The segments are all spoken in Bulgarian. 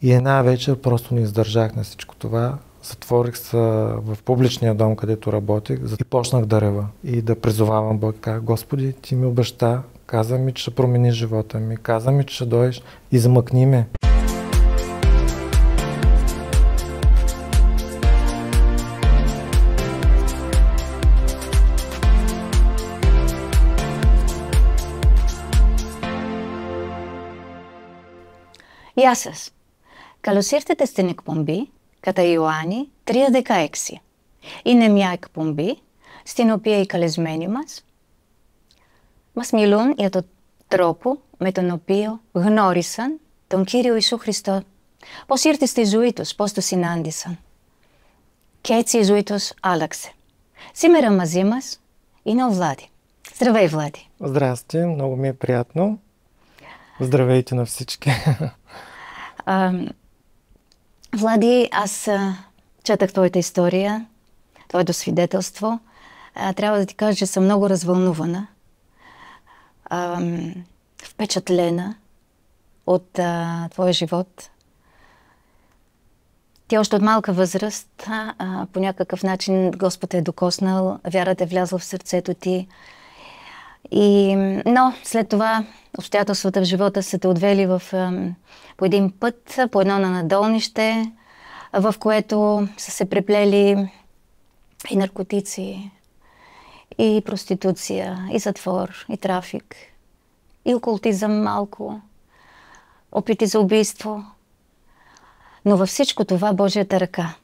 И една вечер просто не издържах на всичко това. Затворих се в публичния дом, където работех и почнах да рева и да призовавам Бог. Казах: Господи, Ти ми обеща, каза ми, че ще промени живота ми, каза ми, че ще дойдеш, измъкни ме. Γεια σας. Καλώς ήρθατε στην εκπομπή κατά Ιωάννη 3:16. Είναι μια εκπομπή στην οποία οι καλεσμένοι μας μιλούν για τον τρόπο με τον οποίο γνώρισαν τον Κύριο Ιησού Χριστό. Πώς ήρθε στη ζωή τους, πώς το συνάντησαν. Και έτσι η ζωή τους άλλαξε. Σήμερα μαζί μας είναι ο Влади. Здравей, Влади! Здрасти, много ми е приятно. Здравейте на всички. Влади, аз четах твоята история, твоето свидетелство. Трябва да ти кажа, че съм много развълнувана, впечатлена от твоя живот. Ти още от малка възраст по някакъв начин Господ е докоснал, вярата е влязла в сърцето ти. Но след това обстоятелствата в живота са те отвели по един път, по едно нанадолнище, в което са се преплели и наркотици, и проституция, и затвор, и трафик, и окултизъм малко, опити за убийство. Но във всичко това Божията ръка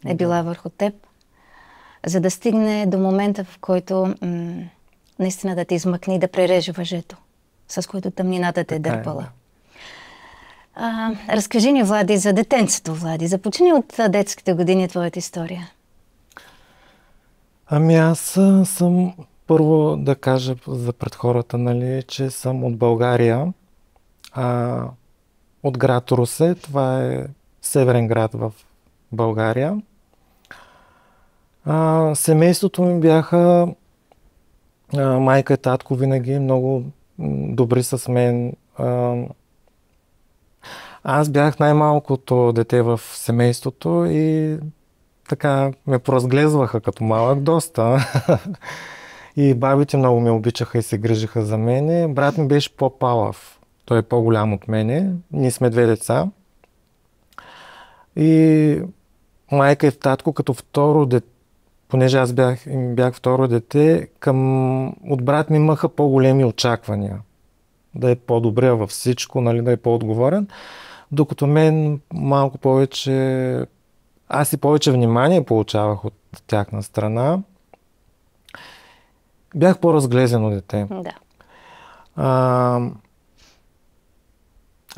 е била върху теб, за да стигне до момента, в който наистина да те измъкне и да пререже въжето, с което тъмнината те е дърпала. Разкажи ни, Влади, за детенцето, Влади. Започни от детските години твоята история. Ами аз съм, първо да кажа за пред хората, нали, че съм от България, от град Русе. Това е северен град в България. Семейството ми бяха майка и татко винаги много добри с мен. Аз бях най-малкото дете в семейството и така ме поразглезваха като малък доста. И бабите много ме обичаха и се грижиха за мене. Брат ми беше по-палав. Той е по-голям от мене. Ние сме две деца. И майка и татко като второ дете, понеже аз бях второ дете, от брат ми имаха по-големи очаквания. Да е по-добре във всичко, нали, да е по-отговорен. Докато мен малко повече, аз и повече внимание получавах от тяхна страна. Бях по-разглезено дете. Да.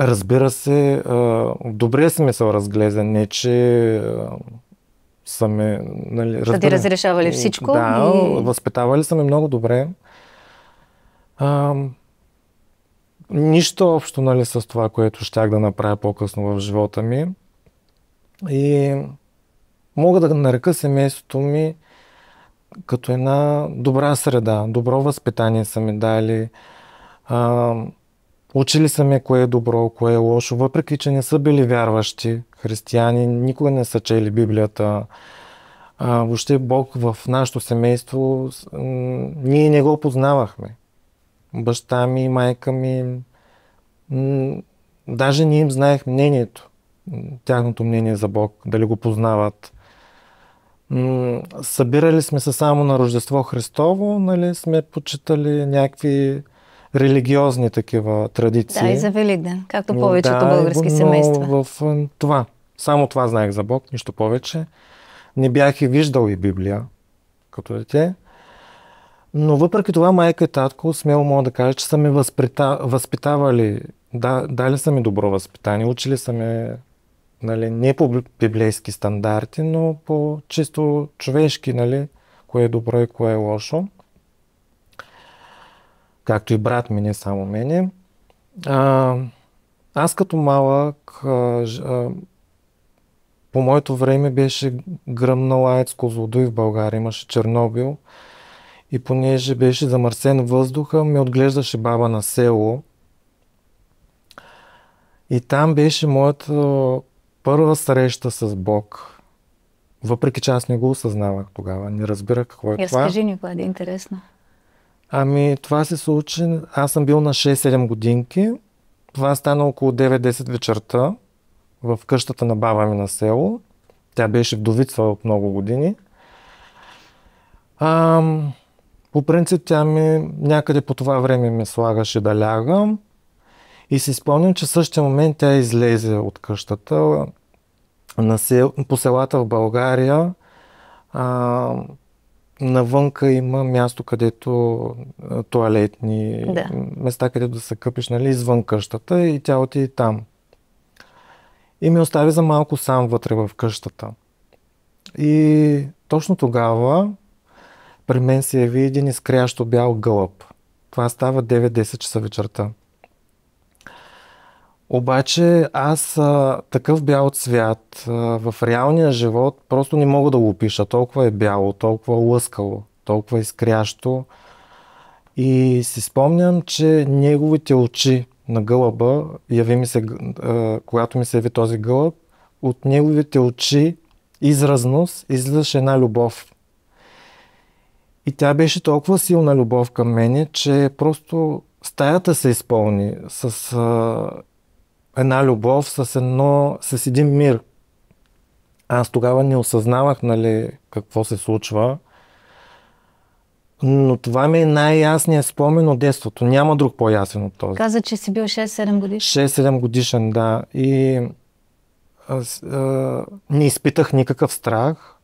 Разбира се, в добрия смисъл разглезен, не че са ме, нали, Са ти разрешавали всичко? Да, възпитавали са ме много добре. Нищо общо, нали, с това, което щях да направя по-късно в живота ми. И мога да нарека семейството ми като една добра среда, добро възпитание са ми дали. Учили са ме кое е добро, кое е лошо, въпреки че не са били вярващи християни, никога не са чели Библията. Въобще Бог в нашето семейство, ние не го познавахме. Баща ми, майка ми, даже не им знаех мнението, тяхното мнение за Бог, дали го познават. Събирали сме се само на Рождество Христово, нали, сме почитали някакви религиозни такива традиции. Да, и за Великден, както повечето български семейства. Само това знаех за Бог, нищо повече. Не бях и виждал и Библия като дете. Но въпреки това майка и татко смело мога да кажа, че са ме възпитавали, дали са ми добро възпитание, учили са ме, нали, не по библейски стандарти, но по чисто човешки, нали, кое е добро и кое е лошо. Както и брат ми, не само мене. Аз като малък, по моето време беше гръмнал АЕЦ Козлодуй в България, имаше Чернобил. И понеже беше замърсен въздуха, ме отглеждаше баба на село. И там беше моята първа среща с Бог. Въпреки че аз не го осъзнавах тогава, не разбирах какво е това. Разкажи ни, бъде интересно. Ами това се случи, аз съм бил на 6-7 годинки. Това стана около 9-10 вечерта в къщата на баба ми на село. Тя беше вдовица от много години. По принцип тя ми някъде по това време ме слагаше да лягам. И си спомням, че в същия момент тя излезе от къщата. По селата в България навънка има място, където тоалетни места, където да се къпиш, нали, извън къщата, и тя отиде там. И ме остави за малко сам вътре в къщата. И точно тогава при мен се яви един изкрящо бял гълъб. Това става 9-10 часа вечерта. Обаче аз такъв бял цвят в реалния живот просто не мога да го опиша. Толкова е бяло, толкова лъскало, толкова изкрящо. И си спомням, че неговите очи на гълъба, когато ми се яви този гълъб, от неговите очи изразност излизаше една любов. И тя беше толкова силна любов към мене, че просто стаята се изпълни с една любов, с един мир. Аз тогава не осъзнавах, нали, какво се случва, но това ми е най-ясният спомен от детството. Няма друг по-ясен от този. Каза, че си бил 6-7 годишен. 6-7 годишен, да. И не изпитах никакъв страх.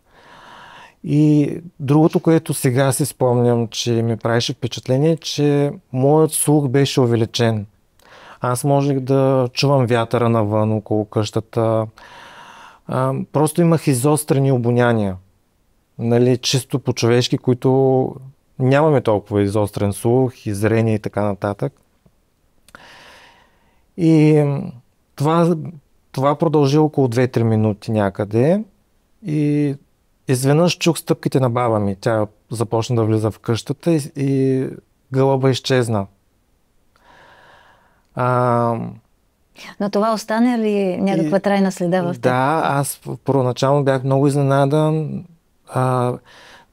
И другото, което сега си спомням, че ми правеше впечатление, че моят слух беше увеличен. Аз можех да чувам вятъра навън около къщата. Просто имах изострени обоняния. Нали, чисто по-човешки, които нямаме толкова изострен слух и зрение и така нататък. И това продължи около 2-3 минути някъде. И изведнъж чух стъпките на баба ми. Тя започна да влиза в къщата и гълъба изчезна. Но това остане ли някаква трайна следа в теб? Да, аз първоначално бях много изненадан.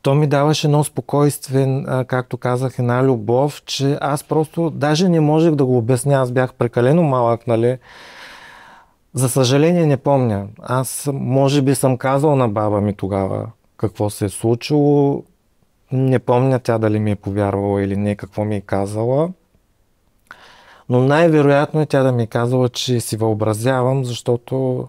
То ми даваше едно спокойствие, както казах, една любов, че аз просто даже не можех да го обясня. Аз бях прекалено малък, нали. За съжаление не помня. Аз може би съм казал на баба ми тогава какво се е случило. Не помня тя дали ми е повярвала или не, какво ми е казала. Но най-вероятно е тя да ми е казала, че си въобразявам, защото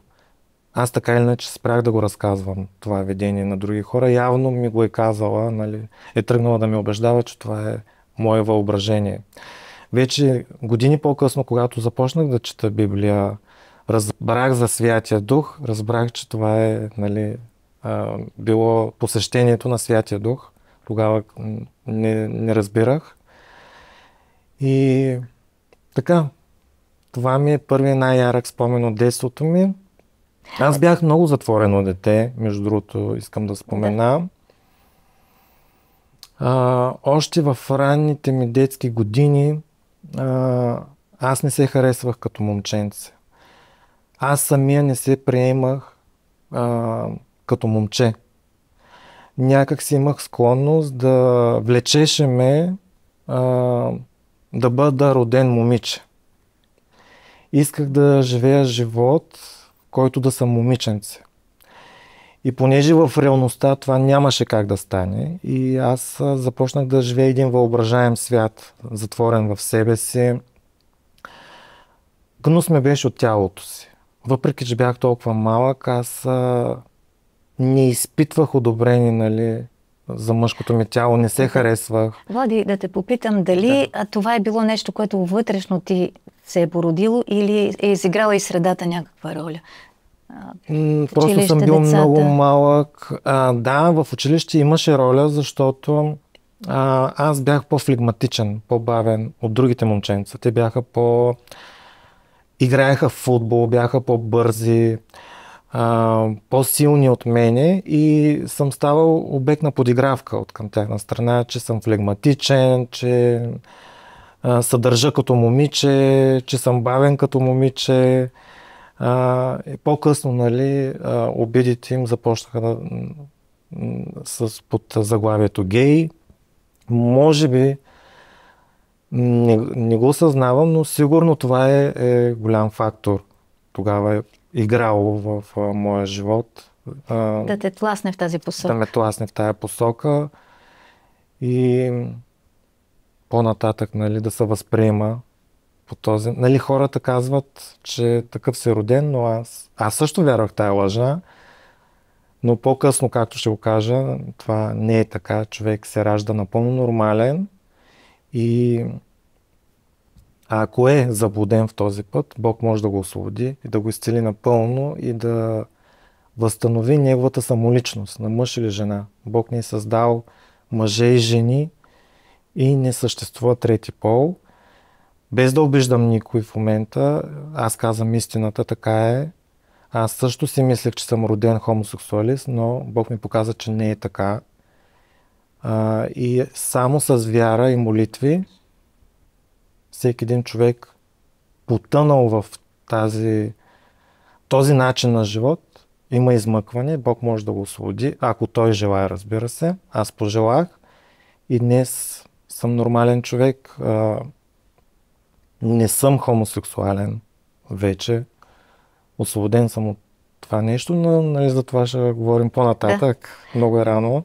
аз така или иначе спрях да го разказвам това видение на други хора. Явно ми го е казала, нали, е тръгнала да ме убеждава, че това е мое въображение. Вече години по-късно, когато започнах да чета Библия, разбрах за Святия Дух, разбрах, че това е, нали, било посещението на Святия Дух. Тогава не разбирах. И така, това ми е първият най-ярък спомен от детството ми. Аз бях много затворено дете, между другото искам да спомена. Още в ранните ми детски години аз не се харесвах като момченце. Аз самия не се приемах като момче. Някак си имах склонност да влечеше ме да бъда роден момиче. Исках да живея живот, в който да съм момиченце. И понеже в реалността това нямаше как да стане, и аз започнах да живея един въображаем свят, затворен в себе си. Гнус ме беше от тялото си. Въпреки че бях толкова малък, аз не изпитвах одобрение, нали, за мъжкото ми тяло, не се харесвах. Влади, да те попитам, дали това е било нещо, което вътрешно ти се е породило, или е изиграла и средата някаква роля? Просто съм бил много малък. Да, в училище имаше роля, защото аз бях по-флегматичен, по-бавен от другите момченца. Те бяха играеха в футбол, бяха по-бързи, по-силни от мене, и съм ставал обект на подигравка от към тяхна страна, че съм флегматичен, че съдържа като момиче, че съм бавен като момиче. И по-късно, нали, обидите им започнаха под заглавието гей. Може би не го осъзнавам, но сигурно това е голям фактор. Тогава е играло в моя живот. Да те тласне в тази посока. Да ме тласне в тая посока и по-нататък, нали, да се възприема по този. Нали, хората казват, че такъв си роден, но аз също вярвах в тая лъжа, но по-късно, както ще го кажа, това не е така. Човек се ражда напълно нормален и ако е заблуден в този път, Бог може да го освободи и да го изцели напълно и да възстанови неговата самоличност на мъж или жена. Бог ни е създал мъже и жени и не съществува трети пол. Без да обиждам никой в момента, аз казвам истината, така е. Аз също си мислех, че съм роден хомосексуалист, но Бог ми показа, че не е така. И само с вяра и молитви всеки един човек потънал в този начин на живот, има измъкване, Бог може да го освободи, ако той желая, разбира се. Аз пожелах и днес съм нормален човек. Не съм хомосексуален вече. Освободен съм от това нещо, но нали, за това ще говорим по-нататък. Да. Много е рано.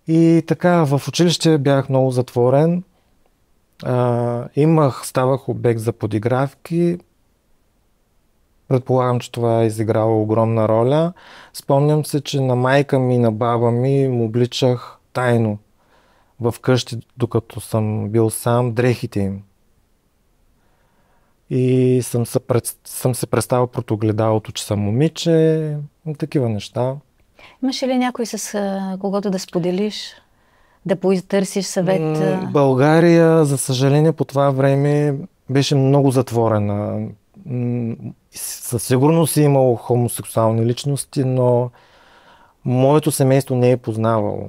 И така, в училище бях много затворен. Ставах обект за подигравки. Предполагам, че това е изиграло огромна роля. Спомням се, че на майка ми и на баба ми му обличах тайно в къщи, докато съм бил сам, дрехите им. И съм се представил пред огледалото, че съм момиче, такива неща. Имаше ли някой с когото да споделиш, да потърсиш съвет? България, за съжаление, по това време беше много затворена. Със сигурност е имало хомосексуални личности, но моето семейство не е познавало.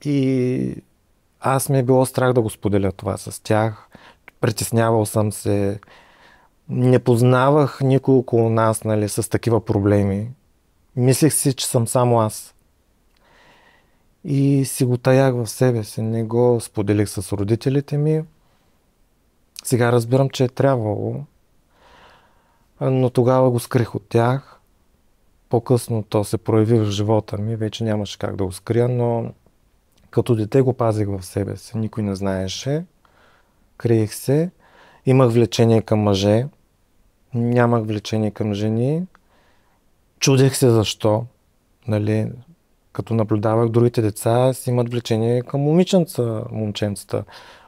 И аз ми е било страх да го споделя това с тях. Притеснявал съм се. Не познавах никой около нас, нали, с такива проблеми. Мислех си, че съм само аз. И си го таях в себе си. Не го споделих с родителите ми. Сега разбирам, че е трябвало. Но тогава го скрих от тях. По-късно то се прояви в живота ми. Вече нямаше как да го скрия, но като дете го пазих в себе си. Никой не знаеше. Криех се. Имах влечение към мъже. Нямах влечение към жени. Чудех се защо. Нали, като наблюдавах другите деца, си имат влечение към момченцата.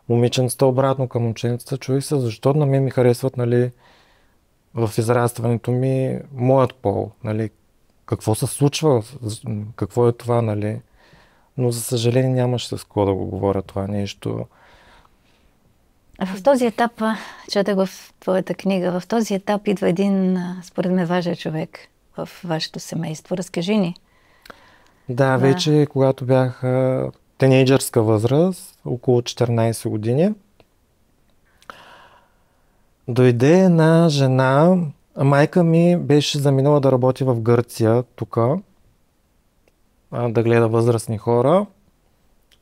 Момиченцата обратно към момченцата. Чудех се защо на мен ми харесват, нали, в израстването ми моят пол. Нали, какво се случва, какво е това, нали. Но за съжаление нямаше с кого да го говоря това нещо. В този етап, четах в твоята книга, в този етап идва един, според мен, важен човек в вашето семейство. Разкажи ни. Да, вече когато бях тинейджърска възраст, около 14 години, дойде една жена, майка ми беше заминала да работи в Гърция, тук, да гледа възрастни хора,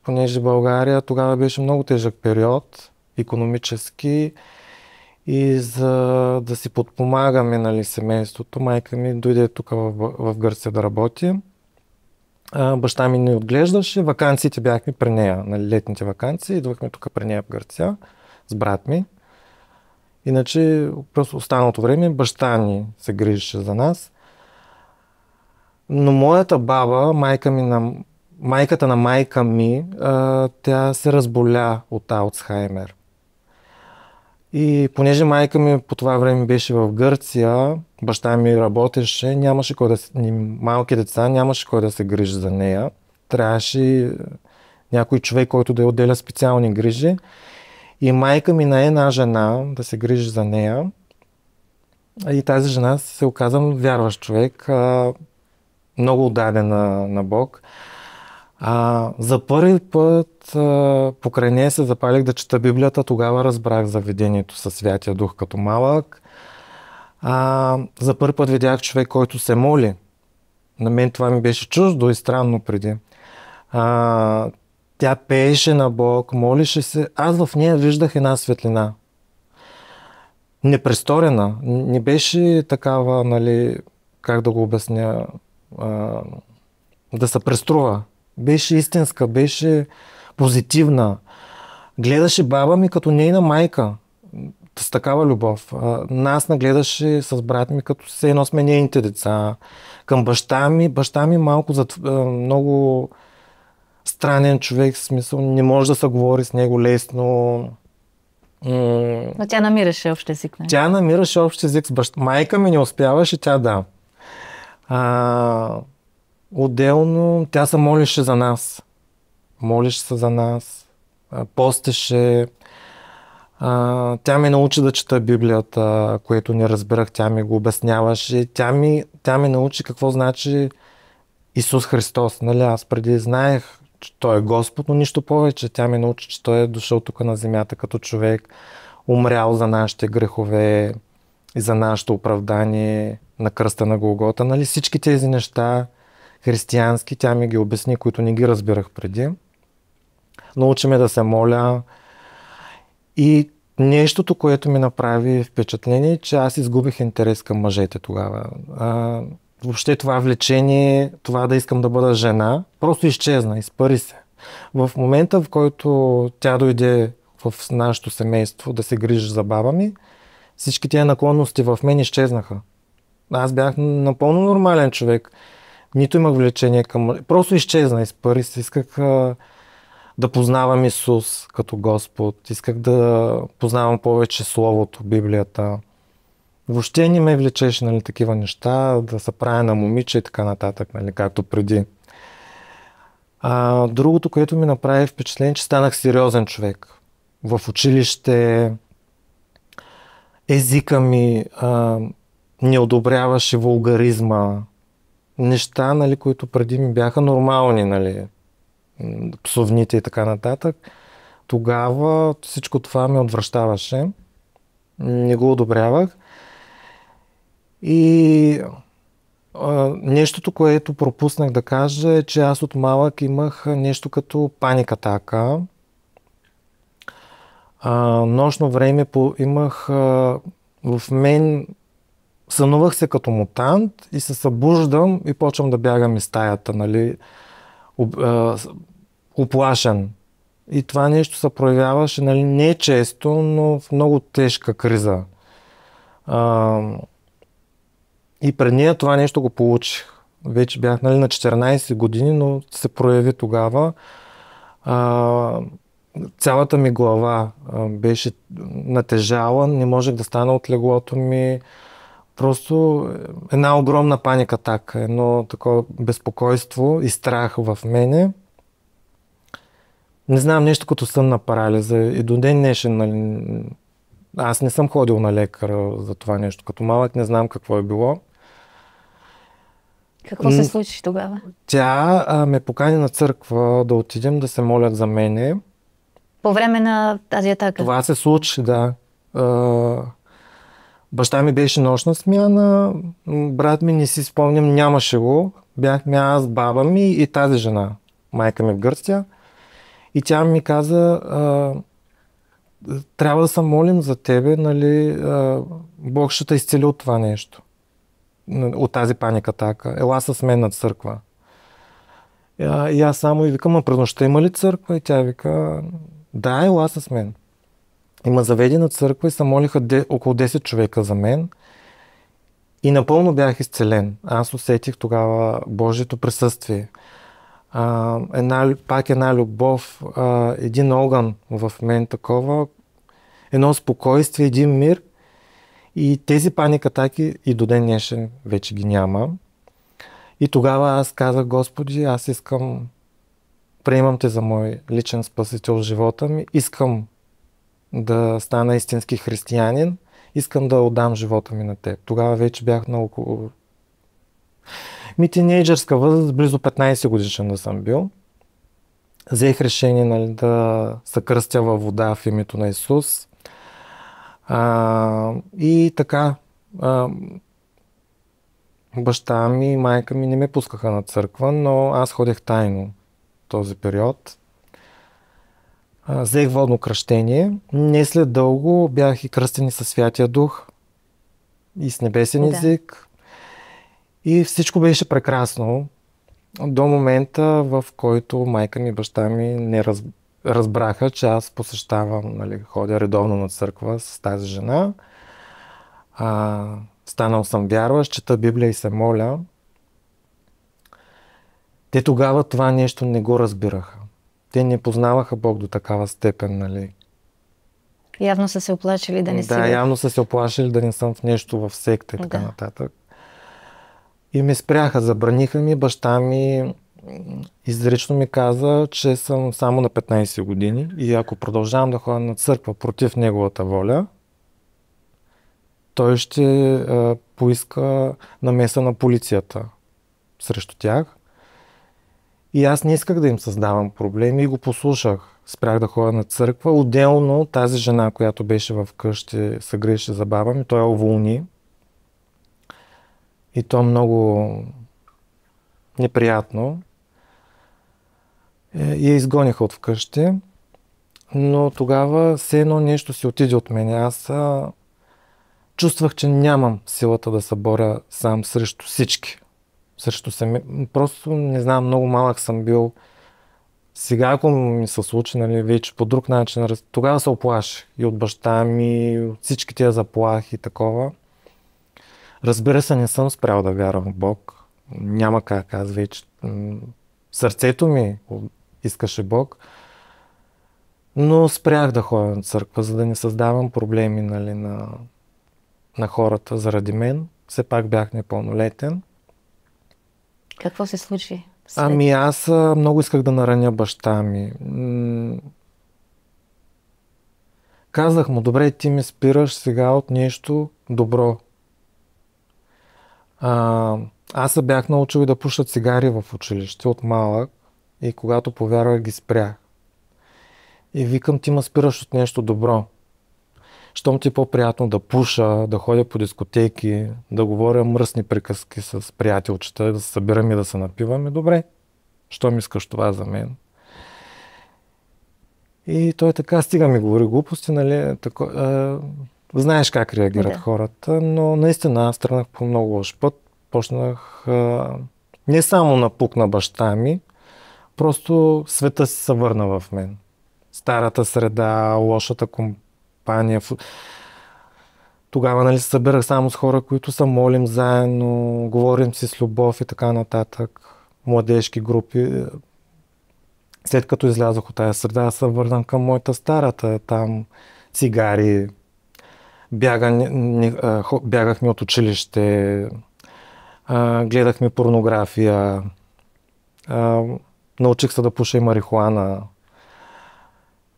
понеже България тогава беше много тежък период, икономически, и за да си подпомагаме, нали, семейството, майка ми дойде тук в Гърция да работи. Баща ми ни отглеждаше, ваканциите бяхме при нея, нали, летните ваканции, идвахме тук при нея в Гърция с брат ми. Иначе просто останалото време баща ни се грижеше за нас. Но моята баба, майката на майка ми, тя се разболя от Алцхаймер. И понеже майка ми по това време беше в Гърция, баща ми работеше, нямаше кой малки деца, нямаше кой да се грижи за нея. Трябваше някой човек, който да я отделя специални грижи. И майка ми на една жена да се грижи за нея. И тази жена се оказа вярващ човек, много отдадена на Бог. За първи път покрай нея се запалих да чета Библията, тогава разбрах за видението със Святия Дух като малък. За първи път видях човек, който се моли. На мен това ми беше чуждо и странно преди. Тя пееше на Бог, молеше се. Аз в нея виждах една светлина. Непресторена. Не беше такава, нали, как да го обясня, да се преструва. Беше истинска, беше позитивна. Гледаше баба ми като нейна майка. С такава любов. Нас нагледаше с брат ми като все едно сме нейните деца. Към баща ми малко много странен човек, в смисъл не може да се говори с него лесно. Но тя намираше общ език. Не? Тя намираше общ език с баща. Майка ми не успяваше, тя да. Отделно тя се молеше за нас. Молеше се за нас. Постеше. Тя ме научи да чета Библията, което не разбирах, тя ми го обясняваше. Тя ми научи какво значи Исус Христос. Нали? Аз преди знаех, че Той е Господ, но нищо повече. Тя ми научи, че Той е дошъл тук на земята като човек, умрял за нашите грехове и за нашето оправдание на кръста на Голгота. Нали? Всички тези неща християнски, тя ми ги обясни, които не ги разбирах преди. Научи ме да се моля. И нещото, което ми направи впечатление, че аз изгубих интерес към мъжете тогава. Въобще това влечение, това да искам да бъда жена, просто изчезна, изпари се. В момента, в който тя дойде в нашето семейство да се грижи за баба ми, всички тия наклонности в мен изчезнаха. Аз бях напълно нормален човек. Нито имах влечение към мъже. Просто изчезна, изпари се. Исках да познавам Исус като Господ. Исках да познавам повече Словото, Библията. Въобще не ме влечеше, нали, такива неща, да се правя на момиче и така нататък, нали, както преди. Другото, което ми направи впечатление, че станах сериозен човек. В училище езика ми не одобряваше вулгаризма. Неща, нали, които преди ми бяха нормални, нали, псовните и така нататък. Тогава всичко това ме отвращаваше. Не го одобрявах. И нещото, което пропуснах да кажа е, че аз от малък имах нещо като паник атака. Нощно време имах в мен, сънувах се като мутант и се събуждам и почвам да бягам из стаята, нали, уплашен. И това нещо се проявяваше, нали, не често, но в много тежка криза. И пред нея това нещо го получих. Вече бях, нали, на 14 години, но се прояви тогава. Цялата ми глава беше натежала, не можех да стана от леглото ми. Просто една огромна паника атака, едно такова безпокойство и страх в мене. Не знам, нещо като сънна парализа. И до ден днешен, нали, аз не съм ходил на лекар за това нещо. Като малък не знам какво е било. Какво се случи тогава? Тя ме покани на църква да отидем да се молят за мене. По време на тази атака? Това се случи, да. Баща ми беше нощна смяна, брат ми не си спомням, нямаше го. Бяхме аз, баба ми и тази жена, майка ми в Гърция. И тя ми каза, трябва да се молим за тебе, нали, Бог ще те изцели от това нещо. От тази паника атака. Ела с мен на църква. И аз само и викам, през нощта има ли църква? И тя вика, да, ела с мен. Има заведена църква и се молиха около 10 човека за мен. И напълно бях изцелен. Аз усетих тогава Божието присъствие. Пак една любов, един огън в мен такова, едно спокойствие, един мир. И тези паник атаки и до ден днешен вече ги няма. И тогава аз казах, Господи, аз искам, приемам те за мой личен спасител в живота ми, искам да стана истински християнин, искам да отдам живота ми на теб. Тогава вече бях на около тинейджърска възраст, близо 15 годишен да съм бил. взех решение, нали, да се кръстя във вода в името на Исус. И така, баща ми и майка ми не ме пускаха на църква, но аз ходех тайно този период. Взех водно кръщение. Не след дълго бях и кръстени със Святия Дух и с небесен език. И всичко беше прекрасно до момента, в който майка ми и баща ми не разбраха, че аз посещавам, нали, ходя редовно на църква с тази жена. Станал съм вярващ, чета Библия и се моля. Те тогава това нещо не го разбираха. Те не познаваха Бог до такава степен, нали. Явно са се оплашили да не си... Да, явно са се оплашили да не съм в нещо в секта и така нататък. И ме спряха, забраниха ми. Баща ми изрично ми каза, че съм само на 15 години и ако продължавам да ходя на църква против неговата воля, той ще поиска намеса на полицията срещу тях. И аз не исках да им създавам проблеми и го послушах. Спрях да ходя на църква. Отделно тази жена, която беше в къщи, се грижеше за баба ми, той я уволни. И то много неприятно. И я изгониха от вкъщи. Но тогава все едно нещо си отиде от мен. Аз чувствах, че нямам силата да се боря сам срещу всички. Просто не знам, много малък съм бил. Сега, ако ми се случи, нали, вече по друг начин, тогава се оплаших и от баща ми, и от всички тия заплахи и такова. Разбира се, не съм спрял да вярвам в Бог. Няма как, аз вече... Сърцето ми искаше Бог. Но спрях да ходя на църква, за да не създавам проблеми, нали, на хората заради мен. Все пак бях непълнолетен. Какво се случи? Аз много исках да нараня баща ми. Казах му, добре, ти ме спираш сега от нещо добро. Аз се бях научил и да пуша цигари в училище от малък и когато повярвах ги спрях. И викам, ти ме спираш от нещо добро. Щом ти е по-приятно да пуша, да ходя по дискотеки, да говоря мръсни приказки с приятелчета, да се събираме и да се напиваме, добре. Щом искаш това за мен? И той така стига ми говори глупости, нали, знаеш как реагират хората, но наистина аз тръгнах по много лош път. Почнах не само напук на баща ми, просто света си се върна в мен. Старата среда, лошата компания. Тогава, нали, се събирах само с хора, които се молим заедно, говорим си с любов и така нататък. Младежки групи. След като излязох от тази среда, се върнам към моята старата. Там цигари, бягахме от училище, гледахме порнография, научих се да пуша и марихуана.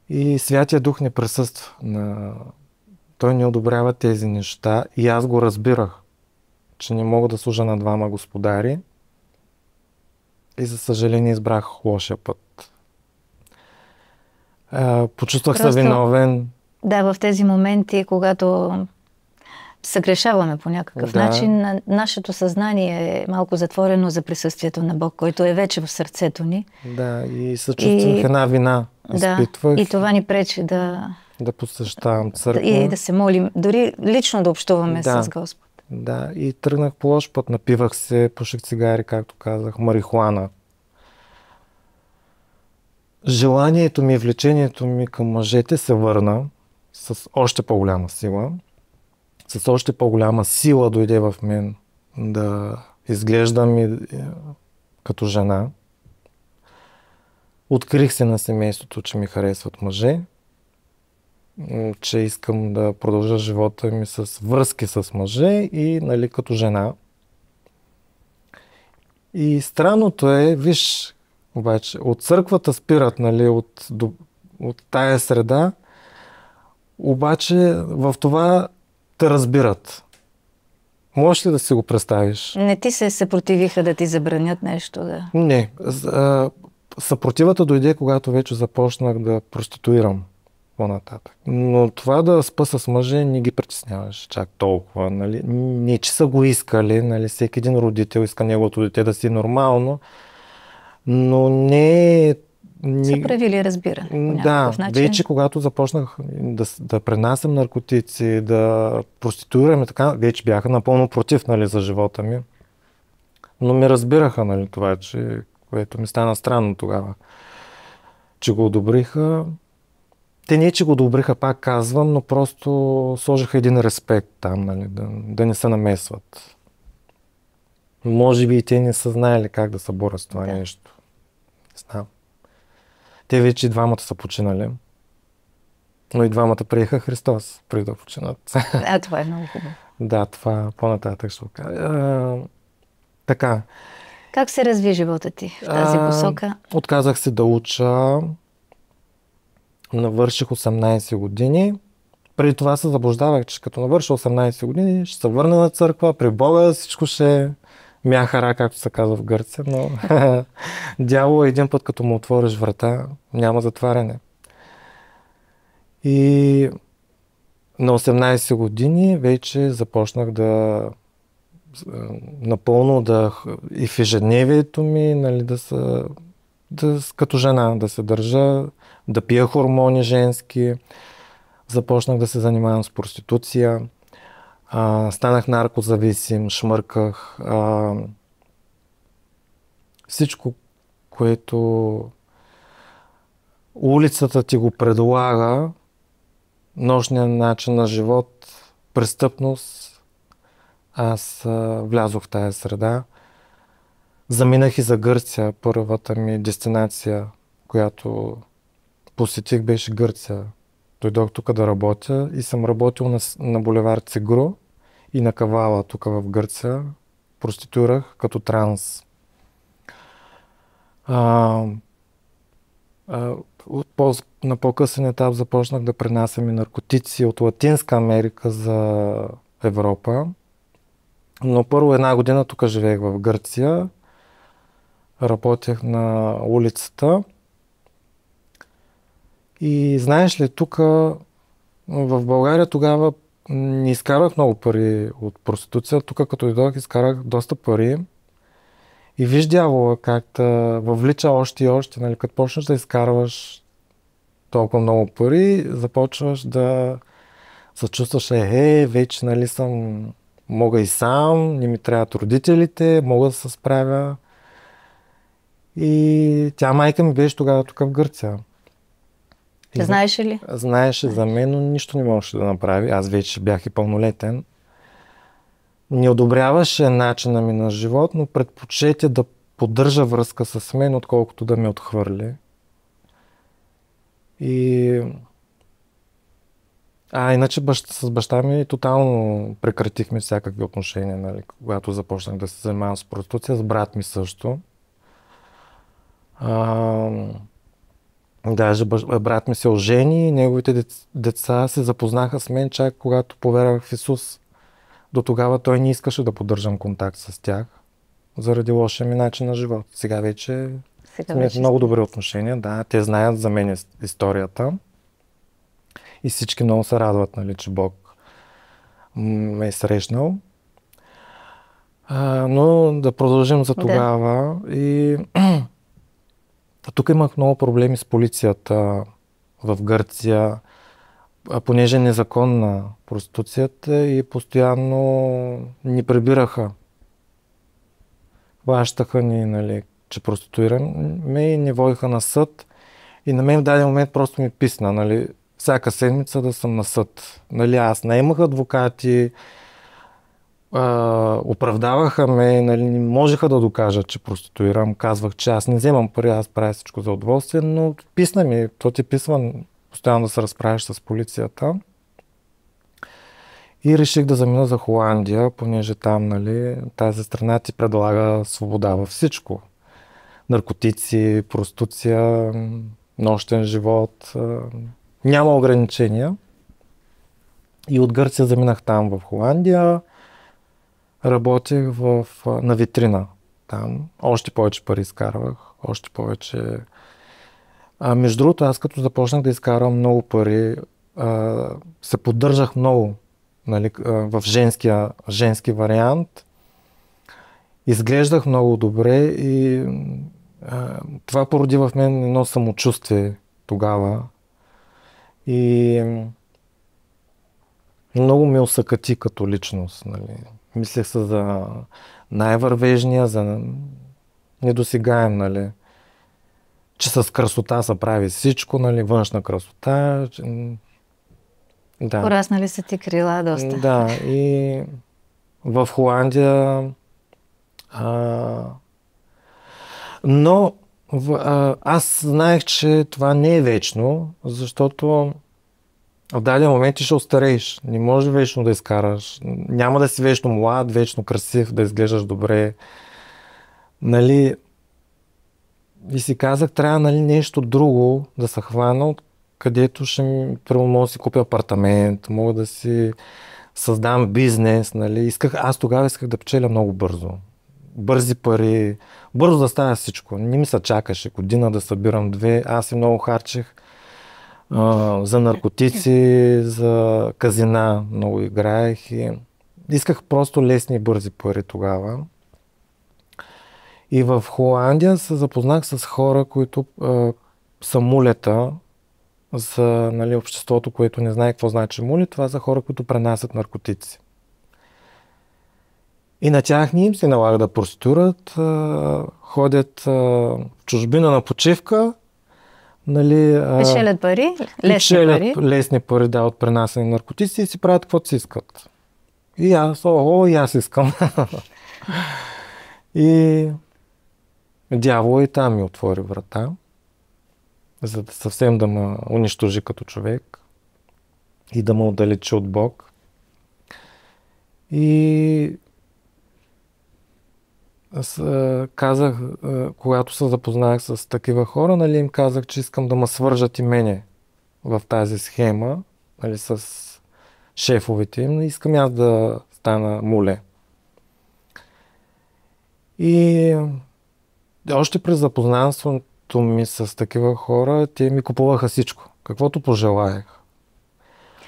И Святия Дух не присъства. Той не одобрява тези неща и аз го разбирах, че не мога да служа на двама господари. И за съжаление избрах лошия път. Почувствах се виновен. Да, в тези моменти, когато съгрешаваме по някакъв начин, нашето съзнание е малко затворено за присъствието на Бог, който е вече в сърцето ни. Да, и съчувствах една вина. Изпитвах. И това ни пречи да посещавам църква. И да се молим, дори лично да общуваме с Господ. Да, и тръгнах по лош път, напивах се, пуших цигари, както казах, марихуана. Желанието ми, влечението ми към мъжете се върна с още по-голяма сила. С още по-голяма сила дойде в мен да изглеждам и като жена. Открих се на семейството, че ми харесват мъже, че искам да продължа живота ми с връзки с мъже и, нали, като жена. И странното е, виж, обаче, от църквата спират, нали, от тая среда, обаче в това те разбират. Можеш ли да си го представиш? Не ти се съпротивиха да ти забранят нещо? Да. Не. съпротивата дойде, когато вече започнах да проституирам по-нататък. Но това да спа с мъже не ги притесняваше чак толкова. Нали? Не, че са го искали, нали? Всеки един родител иска неговото дете да си нормално, но не е... Са правили разбиране по някакъв начин. Вече когато започнах да пренасям наркотици, да проституирам и така, вече бяха напълно против, нали, за живота ми. Но ми разбираха, нали, това, което ми стана странно тогава, че го одобриха. Те не, че го одобриха, пак казвам, но просто сложиха един респект там, нали, да не се намесват. Може би и те не са знаели как да се борят с това нещо. Не знам. Те вече и двамата са починали. Но и двамата приеха Христос, преди да починат. Това е много хубаво. Да, това по-нататък ще го кажа. Така. Как се разви живота ти в тази посока? Отказах се да уча. Навърших 18 години. Преди това се заблуждавах, че като навърша 18 години ще се върна на църква, при Бога всичко ще мяхара, както се казва в Гърция, но дявол един път, като му отвориш врата, няма затваряне. И на 18 години вече започнах напълно и в ежедневието ми, нали, като жена да се държа, да пия хормони женски. Започнах да се занимавам с проституция. Станах наркозависим, шмърках. Всичко, което улицата ти го предлага, нощния начин на живот, престъпност, аз влязох в тази среда. Заминах и за Гърция. Първата ми дестинация, която посетих, беше Гърция. Дойдох тук да работя и съм работил на булевард Цигро и на Кавала тук в Гърция. Проституирах като транс. На по-късен етап започнах да пренасям и наркотици от Латинска Америка за Европа. Но първо една година тук живеех в Гърция. Работех на улицата. И знаеш ли, тук в България тогава не изкарах много пари от проституция. Тук като дойдох изкарах доста пари. И виж дявола как да въвлича още и още. Нали? Като почнеш да изкарваш толкова много пари, започваш да се чувстваш, вече нали мога и сам, не ми трябват родителите, мога да се справя. И тя майка ми беше тогава тук в Гърция. Знаеше ли? Знаеше за мен, но нищо не можеше да направи. Аз вече бях и пълнолетен. Не одобряваше начина ми на живот, но предпочете да поддържа връзка с мен, отколкото да ме отхвърли. Иначе с баща ми тотално прекратихме всякакви отношения, нали, когато започнах да се занимавам с проституция, с брат ми също. Даже брат ми се ожени и неговите деца се запознаха с мен чак когато повярвах в Исус. До тогава той не искаше да поддържам контакт с тях, заради лошия ми начин на живот. Сега вече сме в много добри отношения. Да, те знаят за мен историята. И всички много се радват, нали, че Бог ме е срещнал. Но да продължим за тогава. И тук имах много проблеми с полицията в Гърция, понеже е незаконна проституцията и постоянно ни прибираха. Хващаха ни, нали, че проституираме и ни водиха на съд. И на мен в даден момент просто ми писна, нали, всяка седмица да съм на съд. Нали, аз наемах адвокати, оправдаваха ме, нали, не можеха да докажат, че проституирам. Казвах, че аз не вземам пари, аз правя всичко за удоволствие, но писна ми, то ти писва постоянно да се разправиш с полицията. И реших да замина за Холандия, понеже там, нали, тази страна ти предлага свобода във всичко. Наркотици, проституция, нощен живот, няма ограничения. И от Гърция заминах там в Холандия. Работех на витрина. там. Още повече пари изкарвах, още повече. Между другото, аз като започнах да изкарвам много пари, се поддържах много, нали, в женски вариант. Изглеждах много добре и това породи в мен едно самочувствие тогава. И много ме усъкати като личност. Нали. Мислех се за най-вървежния, за недосегаем, нали. Че с красота се прави всичко, нали, външна красота. Да. Пораснали са ти крила доста. Да, и в Холандия но аз знаех, че това не е вечно, защото в даден момент ти ще остарееш. Не може вечно да изкараш. Няма да си вечно млад, вечно красив, да изглеждаш добре. Нали, и си казах, трябва, нали, нещо друго да се хвана, където първо мога да си купя апартамент, мога да си създам бизнес. Нали. Аз тогава исках да печеля много бързо. Бързи пари, бързо да става всичко. Не ми се чакаше година да събирам 2. Аз и много харчех за наркотици, за казина много играех и исках просто лесни и бързи пари тогава. И в Холандия се запознах с хора, които са мулета за, нали, обществото, което не знае какво значи мули. Това са хора, които пренасят наркотици. И на тях не им се налага да проститурат, ходят в чужбина на почивка, нали, печелят пари, лесни пари, да, от пренасени наркотици и си правят каквото си искат. И аз искам. И дявол и там ми отвори врата, за да съвсем да ме унищожи като човек и да ме отдалечи от Бог. И аз казах, когато се запознах с такива хора, нали, им казах, че искам да ме свържат и мене в тази схема, нали, с шефовете им. Искам аз да стана муле. И още през запознанството ми с такива хора, те ми купуваха всичко, каквото пожелаях.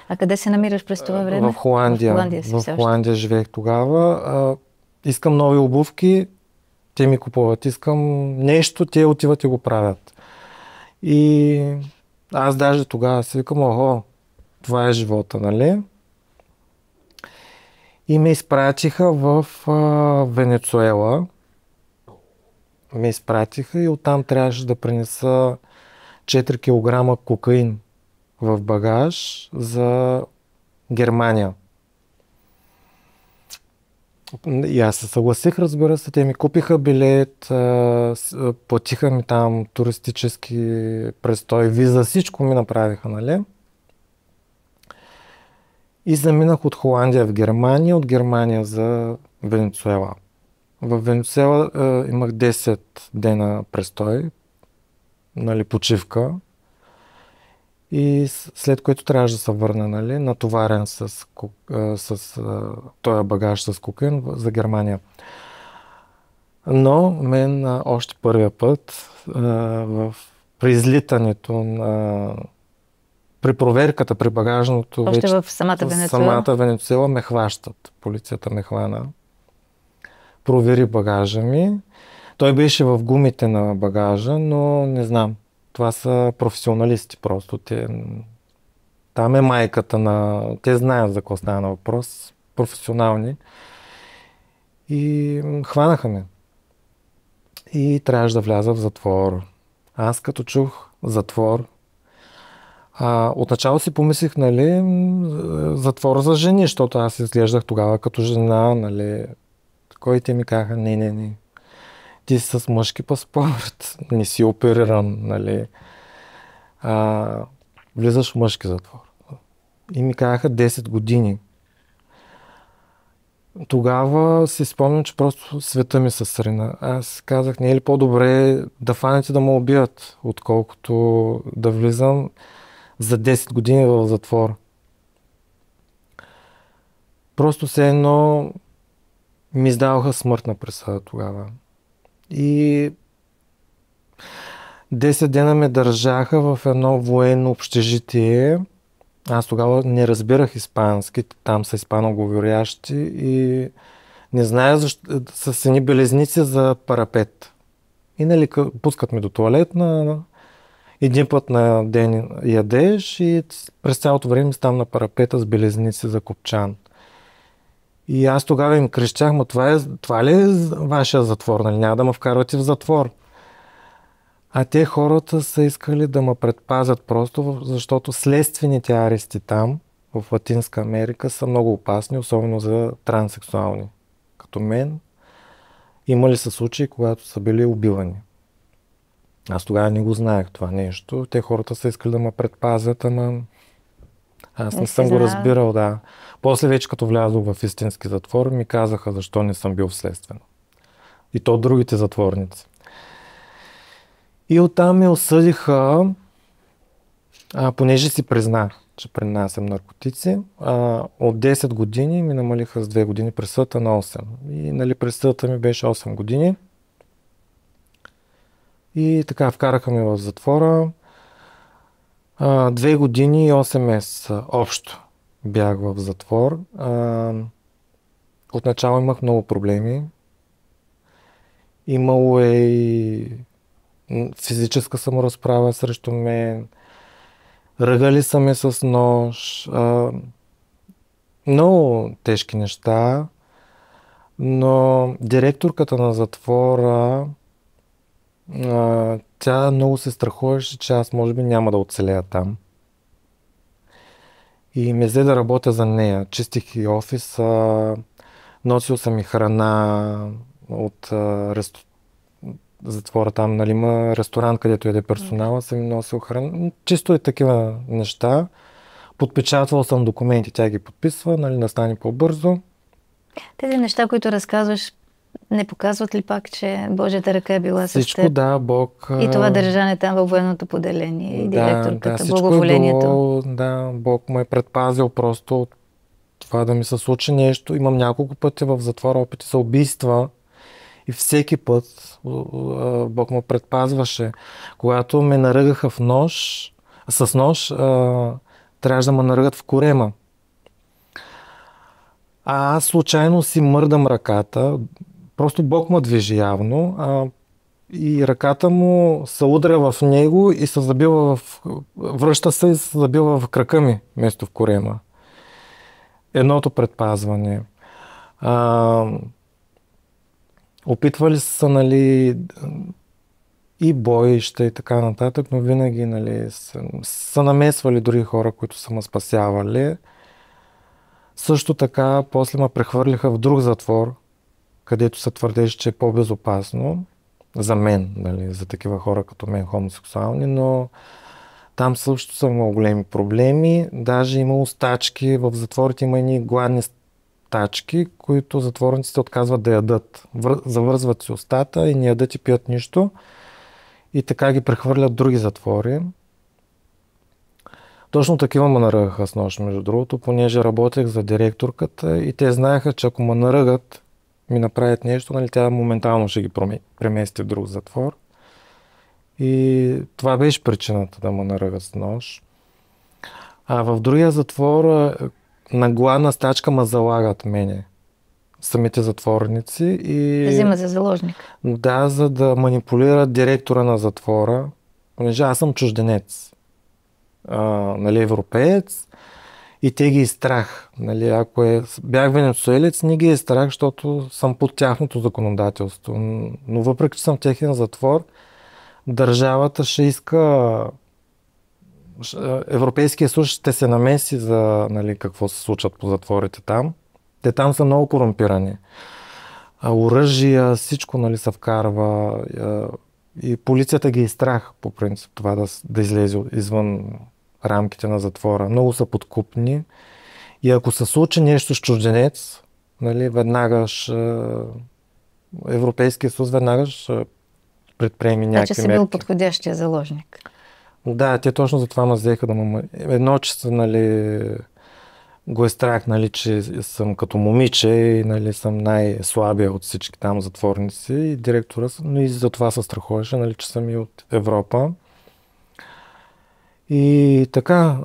А къде се намираш през това време? В Холандия. В Холандия живеех тогава. Искам нови обувки, те ми купуват. Искам нещо, те отиват и го правят. И аз даже тогава си викам, това е живота, нали? И ме изпратиха в Венецуела. Ме изпратиха и оттам трябваше да принеса 4 кг кокаин в багаж за Германия. И аз се съгласих, разбира се, те ми купиха билет, платиха ми там туристически престой, виза, всичко ми направиха, нали? И заминах от Холандия в Германия, от Германия за Венецуела. В Венецуела имах 10 дена престой, нали, почивка. И след което трябваше да се върна, нали, натоварен с този багаж с кокаин за Германия. Но мен още първия път при излитането, при проверката, при багажното, още в самата Венецуела ме хващат. Полицията ме хвана. Провери багажа ми. Той беше в гумите на багажа, но не знам. Това са професионалисти просто. Там е майката на... Те знаят за какво става на въпрос. Професионални. И хванаха ме. И трябваше да вляза в затвор. Аз като чух затвор, отначало си помислих, нали, затвор за жени, защото аз изглеждах тогава като жена, нали. Който ми казаха, не. Ти си с мъжки паспорт, не си опериран, нали. Влизаш в мъжки затвор. И ми казаха 10 години. Тогава си спомням, че просто света ми се срина. Аз казах, не е ли по-добре да фанете да ме убият, отколкото да влизам за 10 години в затвор. Просто все едно ми издаваха смъртна присъда тогава. И 10 дена ме държаха в едно военно общежитие. Аз тогава не разбирах испански, там са испаноговорящи и не зная защо, с едни белезници за парапет. И нали, пускат ме до туалет на един път на ден ядеш и през цялото време стам на парапета с белезници за копчан. И аз тогава им крещях, ма това ли е вашия затвор? Нали? Няма да ме вкарвате в затвор. А те хората са искали да ме предпазят просто, защото следствените арести там, в Латинска Америка, са много опасни, особено за транссексуални. Като мен, имали са случаи, когато са били убивани. Аз тогава не го знаех това нещо. Те хората са искали да ме предпазят, ама аз не съм го разбирал, да. После вече като влязох в истински затвор, ми казаха защо не съм бил в следствено. И то другите затворници. И оттам ме осъдиха, понеже си признах, че пренасям наркотици, от 10 години ми намалиха с 2 години присъдата на 8. И нали, присъдата ми беше 8 години. И така вкараха ме в затвора. 2 години и 8 месеца общо бях в затвор. Отначало имах много проблеми. Имало е и физическа саморазправа срещу мен. Ръгали са ме с нож. Много тежки неща. Но директорката на затвора, тя много се страхуваше, че аз може би няма да оцелея там. И ме взе да работя за нея. Чистих и офиса, носил съм и храна от затвора там, нали, има ресторант, където яде персонала, съм им носил храна. Чисто и такива неща. Подпечатвал съм документи, тя ги подписва, нали, да стане по-бързо. Тези неща, които разказваш, не показват ли пак, че Божията ръка е била с теб? Всичко, да, Бог. И това държане там във военното поделение, и директорката, всичко благоволението. Е било, да, Бог ме е предпазил просто от това да ми се случи нещо. Имам няколко пъти в затвора опити за убийства и всеки път Бог ме предпазваше. Когато ме наръгаха с нож, трябваше да ме наръгат в корема. А аз случайно си мърдам ръката, просто Бог ме движи явно, и ръката му се удря в него и се забива връща се и се забива в крака ми, вместо в корема. Едното предпазване. Опитвали са, нали, и боища и така нататък, но винаги, нали, са намесвали други хора, които са ме спасявали. Също така, после ме прехвърлиха в друг затвор, където се твърдеше, че е по-безопасно за мен, нали, за такива хора като мен, хомосексуални, но там също са много големи проблеми. Даже имало стачки, в затворите има едни гладни стачки, които затворниците отказват да ядат. Завързват си устата и не ядат и пият нищо. И така ги прехвърлят в други затвори. Точно такива ме наръгаха с нощ, между другото, понеже работех за директорката и те знаеха, че ако ме наръгат, ми направят нещо, нали, тя моментално ще ги премести в друг затвор. И това беше причината да ме наръгат с нож. А в другия затвор на гладна стачка ме залагат мене. Самите затворници. И... взимат за заложник. Да, за да манипулират директора на затвора, понеже аз съм чужденец. Нали, европеец. И те ги е страх. Нали, ако бях венецуелец, не ги е страх, защото съм под тяхното законодателство. Но въпреки, че съм в техен затвор, държавата ще иска, Европейския съюз ще се намеси за, нали, какво се случват по затворите там. Те там са много корумпирани. Оръжия, всичко, нали, се вкарва. И полицията ги е страх, по принцип, това да излезе извън рамките на затвора. Много са подкупни. И ако се случи нещо с чужденец, нали, веднага Европейския съюз веднага ще предприеми някакви мерки. Че си бил подходящия заложник. Да, те точно за това ме взеха да едно, че са, нали, го е страх, нали, че съм като момиче и нали, съм най-слабия от всички там затворници и директора, но и за това се страхуваше, нали, че съм и от Европа. И така,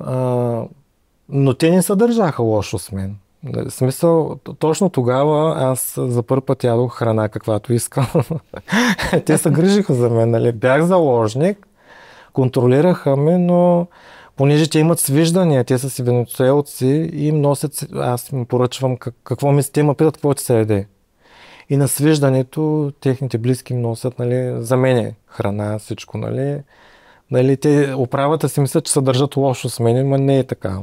но те не се държаха лошо с мен. В смисъл, точно тогава аз за първи път ядох храна, каквато искам. Те се грижиха за мен, нали? Бях заложник, контролираха ме, но понеже те имат свиждания, те са си венецуелци и им носят, аз им поръчвам какво ми те ме питат, какво ти се яде. И на свиждането техните близки им носят, нали, за мене храна, всичко, нали. Нали, те, управата си мислят, че се държат лошо с мен, но не е така.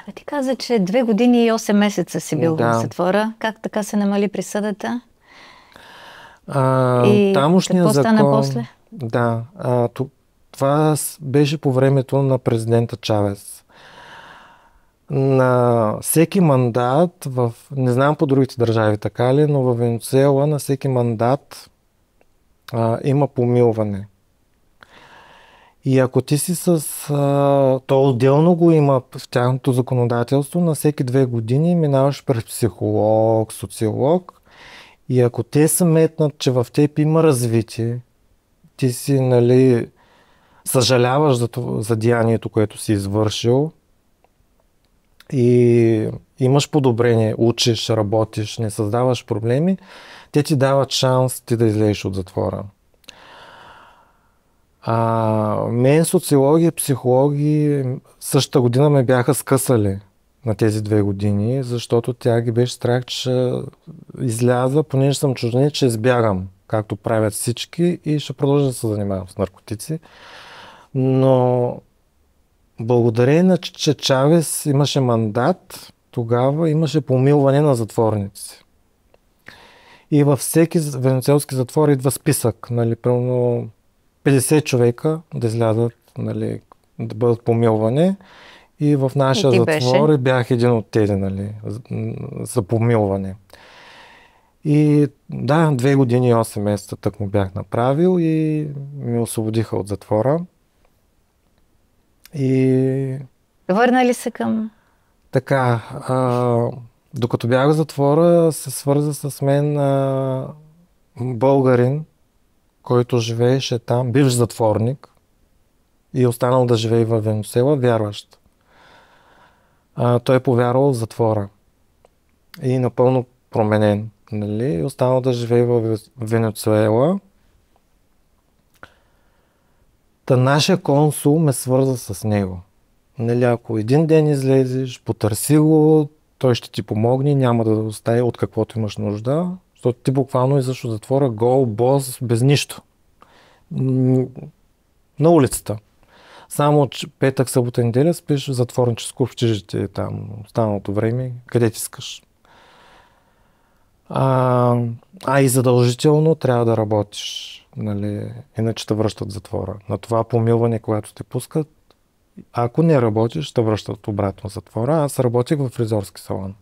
А ти каза, че 2 години и 8 месеца си бил в Да. затвора. Как така се намали присъдата? И Тамошния какво стана закон, после? да, това беше по времето на президента Чавес. На всеки мандат, не знам по другите държави така ли, но в Венецуела на всеки мандат има помилване. И ако ти си то отделно го има в тяхното законодателство, на всеки 2 години минаваш през психолог, социолог и ако те са метнат, че в теб има развитие, ти си, нали, съжаляваш за деянието, което си извършил и имаш подобрение, учиш, работиш, не създаваш проблеми, те ти дават шанс ти да излезеш от затвора. Мен социологи и психологи същата година ме бяха скъсали на тези 2 години, защото тя ги беше страх, че изляза, понеже съм чужденец, че избягам, както правят всички и ще продължа да се занимавам с наркотици. Но благодарение на че Чавес имаше мандат, тогава имаше помилване на затворници. И във всеки венецуелски затвор идва списък, нали, примерно 50 човека да излязат, нали, да бъдат помилвани. И в нашия затвор бях един от тези, нали, за помилване. И да, 2 години и 8 месеца так му бях направил и ми освободиха от затвора. И върна ли се към... така, докато бях в затвора, се свърза с мен българин, който живееше там, бивш затворник и останал да живее в Венецуела, вярващ. Той е повярвал в затвора и напълно променен. Нали? Останал да живее в Венецуела. Та нашия консул ме свърза с него. Нали, ако един ден излезеш, потърси го, той ще ти помогне, няма да остави от каквото имаш нужда, защото ти буквално излизаш от затвора гол, бос, без нищо. На улицата. Само петък, събота, неделя спиш в затворническо общежитие там, останалото време, къде ти искаш. И задължително трябва да работиш, нали, иначе те връщат в затвора. На това помилване, когато те пускат, ако не работиш, те връщат обратно в затвора. Аз работих в фризорски салон.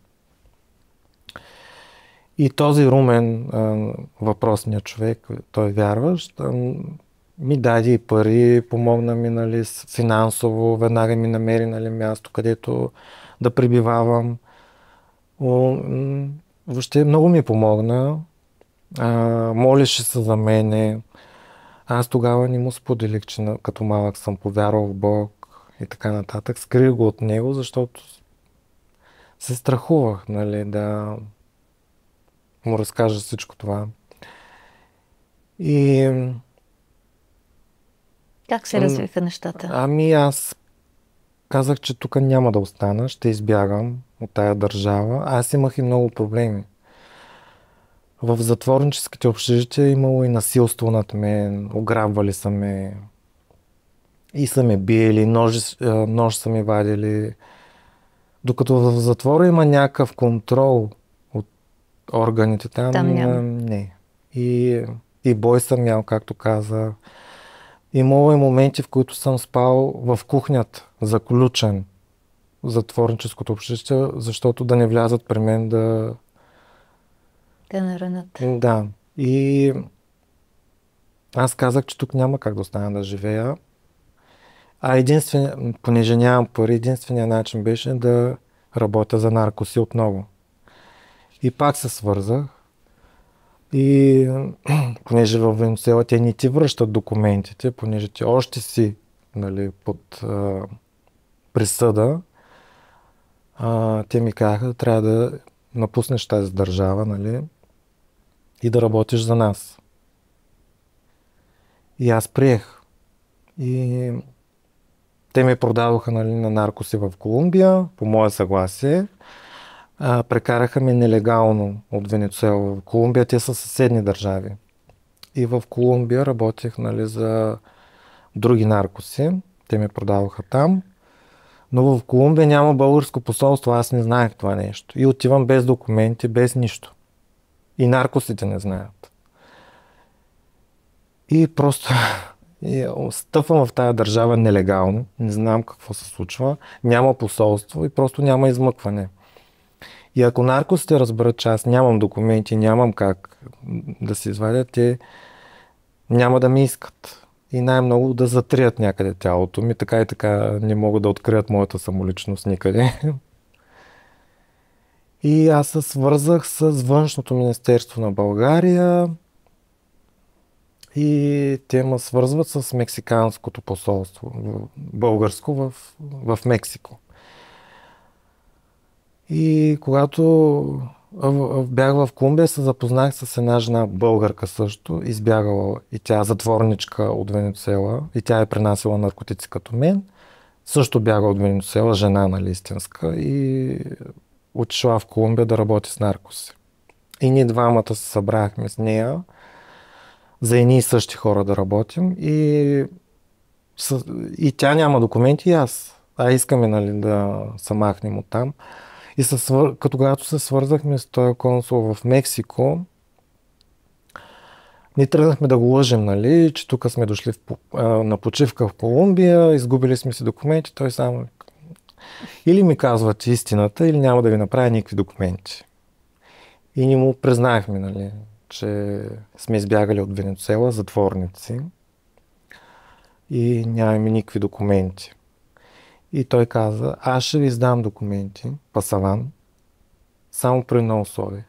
И този Румен, въпросният човек, той вярващ, ми даде и пари, помогна ми, нали, финансово, веднага ми намери, нали, място, където да пребивавам. Въобще много ми помогна. Молеше се за мене. Аз тогава не му споделих, че като малък съм повярвал в Бог и така нататък. Скрих го от него, защото се страхувах, нали, да му разкажа всичко това. И как се развиха нещата? Аз казах, че тук няма да остана, ще избягам от тая държава. Аз имах и много проблеми. В затворническите общежития имало и насилство над мен, ограбвали са ме и са ме биели, нож са ми вадили. Докато в затвора има някакъв контрол от органите там няма. Не. И бой съм ял, както каза. Имало и моменти, в които съм спал в кухнята, заключен в затворническото общежитие, защото да не влязат при мен да наранят. Да. И аз казах, че тук няма как да остана да живея. понеже нямам пари, единственият начин беше да работя за наркоси отново. И пак се свързах. И понеже в Венецуела те не ти връщат документите, понеже ти още си, нали, под присъда, те ми казаха, трябва да напуснеш тази държава, нали, и да работиш за нас. И аз приех. И те ме продадоха, нали, на наркоси в Колумбия, по мое съгласие. Прекараха ме нелегално от Венецуела в Колумбия. Те са съседни държави. И в Колумбия работех, нали, за други наркоси. Те ме продаваха там. Но в Колумбия няма българско посолство. Аз не знаех това нещо. И отивам без документи, без нищо. И наркосите не знаят. И просто стъпвам в тая държава нелегално. Не знам какво се случва. Няма посолство и просто няма измъкване. И ако наркосите разберат, че аз нямам документи, нямам как да се извадят, те няма да ми искат. И най-много да затрият някъде тялото ми, така и така не могат да открият моята самоличност никъде. И аз се свързах с Външното министерство на България и те ме свързват с Мексиканското посолство, българско в Мексико. И когато бях в Колумбия, се запознах с една жена българка също, избягала и тя затворничка от Венецуела и тя е пренасила наркотици като мен. Също бяга от Венецуела, жена, нали, истинска, и отишла в Колумбия да работи с наркоси. И ние двамата се събрахме с нея за едни и същи хора да работим и тя няма документи и аз. Искаме, нали, да се махнем оттам. И когато се свързахме с този консул в Мексико, ние тръгнахме да го лъжем, нали, че тук сме дошли на почивка в Колумбия, изгубили сме си документи, той само или ми казват истината, или няма да ви направя никакви документи. И ни му признахме, нали, че сме избягали от Венецуела, затворници и нямаме никакви документи. И той каза, аз ще ви издам документи, пасаван, само при едно условие,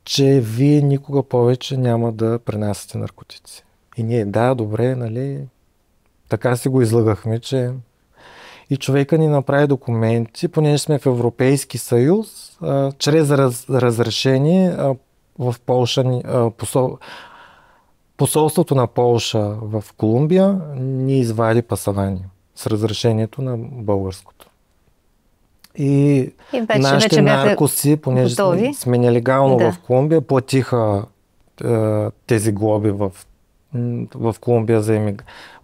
че вие никога повече няма да пренасяте наркотици. И ние, да, добре, нали, така си го излъгахме, че и човека ни направи документи, понеже сме в Европейски съюз, чрез разрешение в Полша, посолството на Полша в Колумбия ни извади пасавани с разрешението на българското. И нашите наркоси, понеже сме нелегално в Колумбия, платиха тези глоби в Колумбия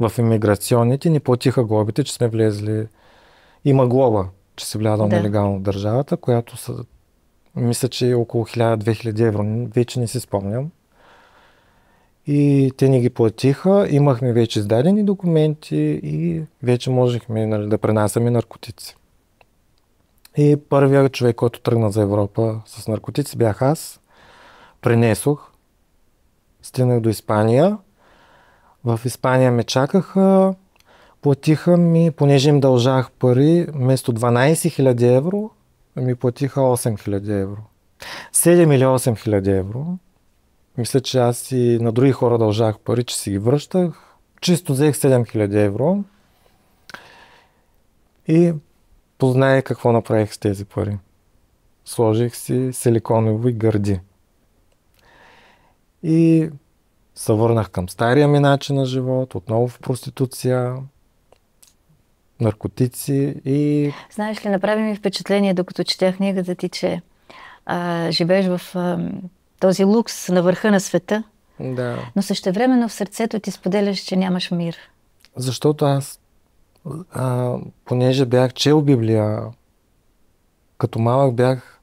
в имиграционните, ни платиха глобите, че сме влезли. Има глоба, че си влязал нелегално в държавата, която мисля, че е около 1000-2000 евро. Вече не си спомням. И те ни ги платиха, имахме вече издадени документи и вече можехме, нали, да пренасяме наркотици. И първият човек, който тръгна за Европа с наркотици, бях аз. Пренесох. Стигнах до Испания. В Испания ме чакаха. Платиха ми, понеже им дължах пари, вместо 12 000 евро, ми платиха 8 000 евро. 7 или 8 000 евро. Мисля, че аз и на други хора дължах пари, че си ги връщах. Чисто взех 7000 евро и познаех какво направих с тези пари. Сложих си силиконови гърди. И се върнах към стария ми начин на живот, отново в проституция, наркотици и... Знаеш ли, направи ми впечатление, докато четях книгата ти, че живееш в този лукс на върха на света, да. Но същевременно в сърцето ти споделяш, че нямаш мир. Защото аз, понеже бях чел Библия, като малък бях,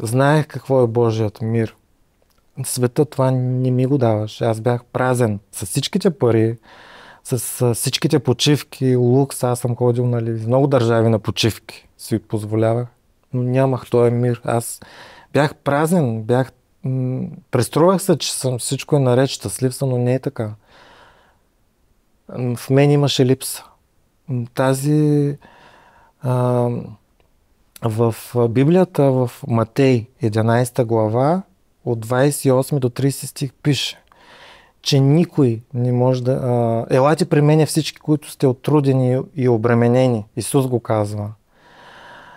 знаех какво е Божият мир. Света това не ми го даваш. Аз бях празен с всичките пари, с всичките почивки, лукс. Аз съм ходил, нали, в много държави на почивки, си позволявах, но нямах този мир. Аз бях празен, преструвах се, че всичко е наред, щастлив съм, но не е така. В мен имаше липса. Тази а, в Библията, в Матей 11 глава, от 28 до 30 стих пише, че никой не може да... елате при мене всички, които сте оттрудени и обременени. Исус го казва.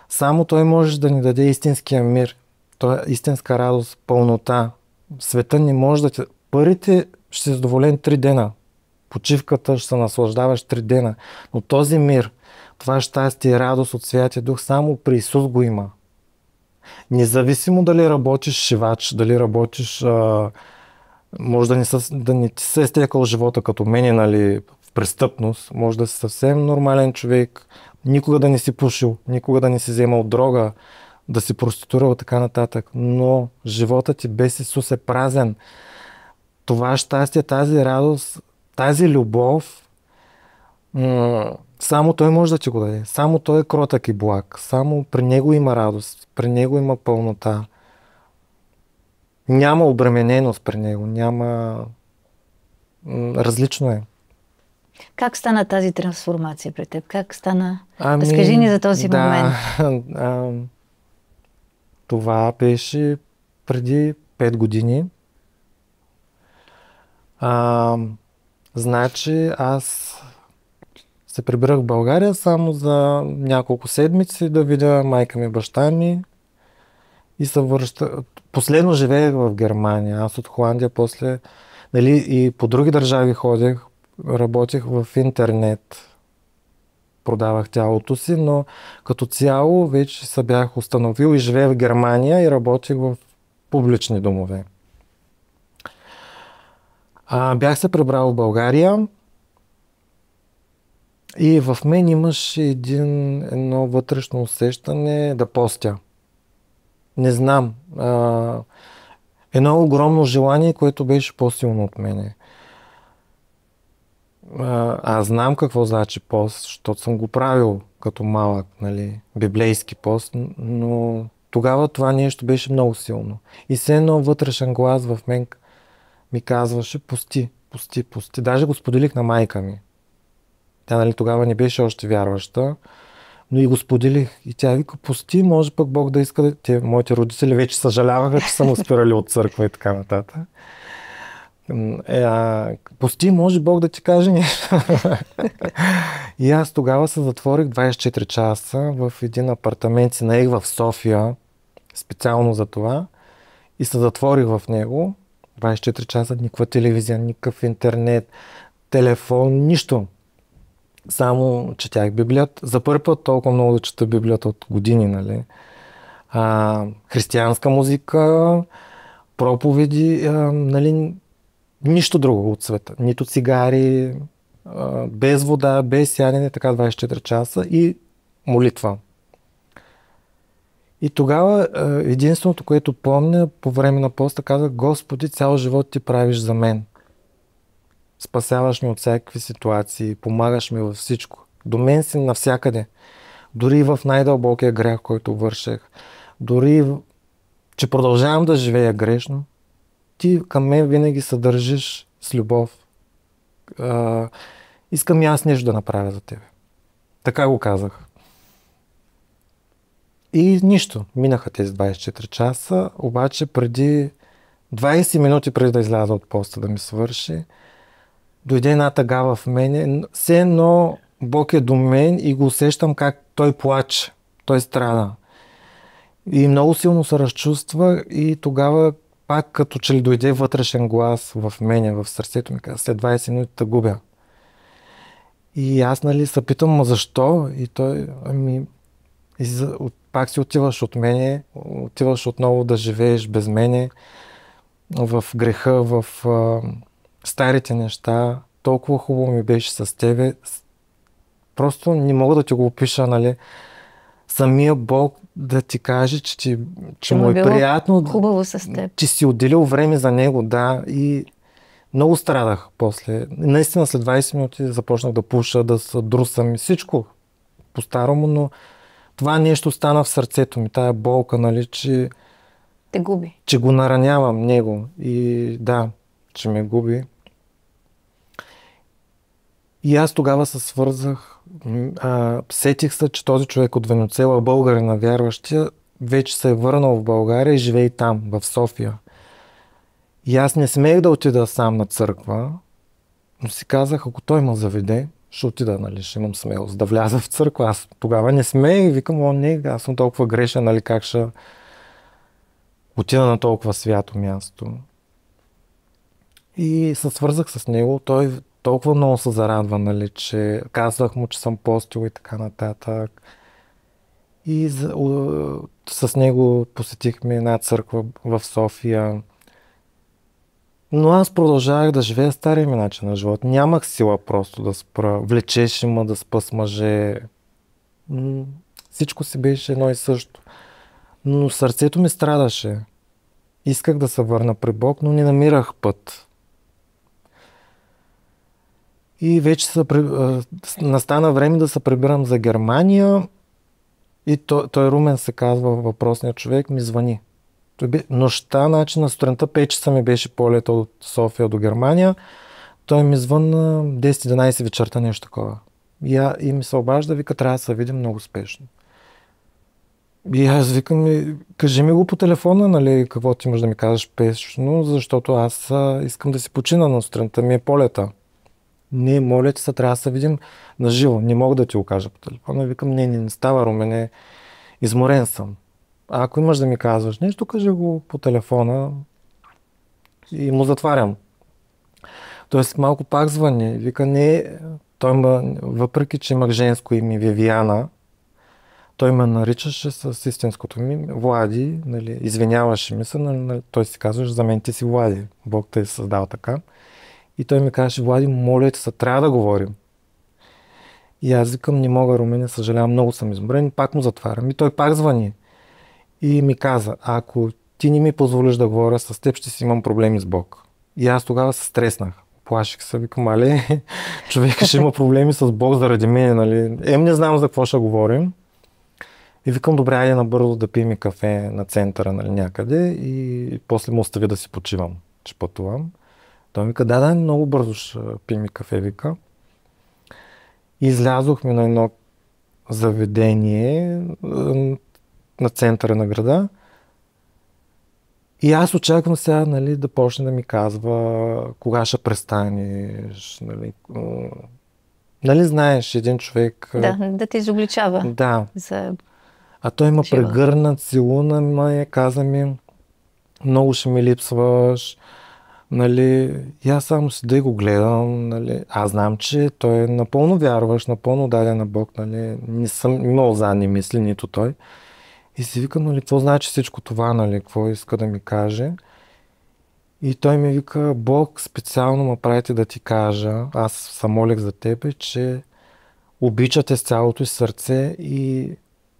Само Той може да ни даде истинския мир. Той е истинска радост, пълнота. Света не може да... Първите ще си задоволен 3 дена. Почивката ще се наслаждаваш 3 дена. Но този мир, това щастие и радост от Святия Дух само при Исус го има. Независимо дали работиш шивач, дали работиш... може да не ти се е стекал живота като мене, нали, в престъпност. Може да си съвсем нормален човек, никога да не си пушил, никога да не си вземал дрога, да си проститурал и така нататък. Но животът ти без Исус е празен. Това щастие, тази радост, тази любов, само Той може да ти го даде. Само Той е кротък и благ. Само при Него има радост, при Него има пълнота. Няма обремененост при Него, няма... Различно е. Как стана тази трансформация при теб? Как стана? Разкажи ни за този момент. Това беше преди 5 години. Значи аз се прибирах в България само за няколко седмици да видя майка ми и баща ми и се връща. Последно живеех в Германия. Аз от Холандия после, нали, и по други държави ходех, работех в интернет. Продавах тялото си, но като цяло вече се бях установил и живея в Германия и работех в публични домове. Бях се прибрал в България и в мен имаше едно вътрешно усещане да постя. Не знам. Едно огромно желание, което беше по-силно от мене. Аз знам какво значи пост, защото съм го правил като малък, нали, библейски пост, но тогава това нещо беше много силно. И все едно вътрешен глас в мен ми казваше пости, пости, пости. Даже го споделих на майка ми. Тя, нали, тогава не беше още вярваща, но и го споделих. И тя вика, пости, може пък Бог да иска да... Моите родители вече съжаляваха, че съм спирали от църква и така нататък. Пости, може Бог да ти каже нещо. И аз тогава се затворих 24 часа в един апартамент, си наех в София, специално за това, и се затворих в него. 24 часа, никаква телевизия, никакъв интернет, телефон, нищо. Само четях Библията. За първи път толкова много да чета Библията от години, нали. Християнска музика, проповеди, нали, нищо друго от света. Нито цигари, без вода, без ядене, така 24 часа и молитва. И тогава единственото, което помня по време на поста, казах: Господи, цял живот ти правиш за мен. Спасяваш ме от всякакви ситуации, помагаш ми във всичко. До мен си навсякъде. Дори в най-дълбокия грях, който вършех. Дори, че продължавам да живея грешно, ти към мен винаги се държиш с любов. Искам и аз нещо да направя за тебе. Така го казах. И нищо. Минаха тези 24 часа, обаче преди 20 минути преди да изляза от поста да ми свърши, дойде една тъга в мене. Все едно Бог е до мен и го усещам как той плаче. Той страда. И много силно се разчувства и тогава пак като че ли дойде вътрешен глас в мене, в сърцето ми, каза: след 20 минути те губя. И аз, нали, се питам, защо? И той, пак си отиваш от мене, отиваш отново да живееш без мене, в греха, в старите неща. Толкова хубаво ми беше с тебе. Просто не мога да ти го опиша, нали. Самия Бог да ти каже, че му е приятно, хубаво с теб. че си отделил време за него, да. И много страдах после. Наистина след 20 минути започнах да пуша, да се друсам и всичко по-старому, но това нещо стана в сърцето ми, тая болка, нали, че те губи. Че го наранявам него и да, че ме губи. И аз тогава се свързах, сетих се, че този човек от Венецуела, българина вярващия, вече се е върнал в България и живее там, в София. И аз не смех да отида сам на църква, но си казах, ако той ме заведе, ще отида, нали, ще имам смелост да вляза в църква. Аз тогава не смех и викам, о, не, аз съм толкова грешен, нали, как ще отида на толкова свято място. И се свързах с него, той толкова много се зарадва, нали, че казвах му, че съм постил и така нататък. И с него посетихме една църква в София. Но аз продължавах да живея стария ми начин на живот. Нямах сила просто да спра. Влечеше ме да спа с мъже. Всичко си беше едно и също. Но сърцето ми страдаше. Исках да се върна при Бог, но не намирах път. И вече настана време да се прибирам за Германия. И той Румен се казва, въпросният човек, ми звъни. Нощта, значи на сутринта 5 часа ми беше полета от София до Германия. Той ми звънна 10-11 вечерта, нещо такова. И ми се обажда, вика, трябва да се видим много спешно. И аз викам, кажи ми го по телефона, нали, какво ти можеш да ми кажеш спешно, защото аз искам да си почина на сутринта, ми е полета. Не, моля ти се, трябва да се видим на живо. Не мога да ти го кажа по телефона. Викам, не става, Румене, изморен съм. А ако имаш да ми казваш нещо, кажи го по телефона и му затварям. Тоест малко пак звъни. Вика, не, въпреки че имах женско име Вивиана, той ме наричаше с истинското ми Влади, нали, извиняваше ми се, но той си казваше, за мен ти си Влади. Бог те е създал така. И той ми казваше, Влади, моля ти се, трябва да говорим. И аз викам, не мога, Румене, съжалявам, много съм изморен, и пак му затварям. И той пак звъни. И ми каза, ако ти не ми позволиш да говоря с теб, ще си имам проблеми с Бог. И аз тогава се стреснах. Плаших се, викам, але, човека ще има проблеми с Бог заради мен, нали. Не знам за какво ще говорим. И викам, добре, айде набързо да пием кафе на центъра, нали, някъде и после му остави да си почивам, че пътувам. Той ми каза, да, много бързо ще пием кафе, вика. И излязохме на едно заведение на центъра на града. И аз очаквам сега, нали, да почне да ми казва кога ще престанеш, нали. Нали знаеш, един човек... Да те изобличава. Да. За... А той ме прегърна, целуна ме, каза ми, много ще ми липсваш, нали, и аз само седа и го гледам, нали, аз знам, че той е напълно вярващ, напълно даден на Бог, нали, не съм имал задни мисли, нито той. И си викам, нали, какво значи всичко това, нали, какво иска да ми каже. И той ми вика, Бог специално ме правите да ти кажа, аз се молих за тебе, че обичате с цялото си сърце и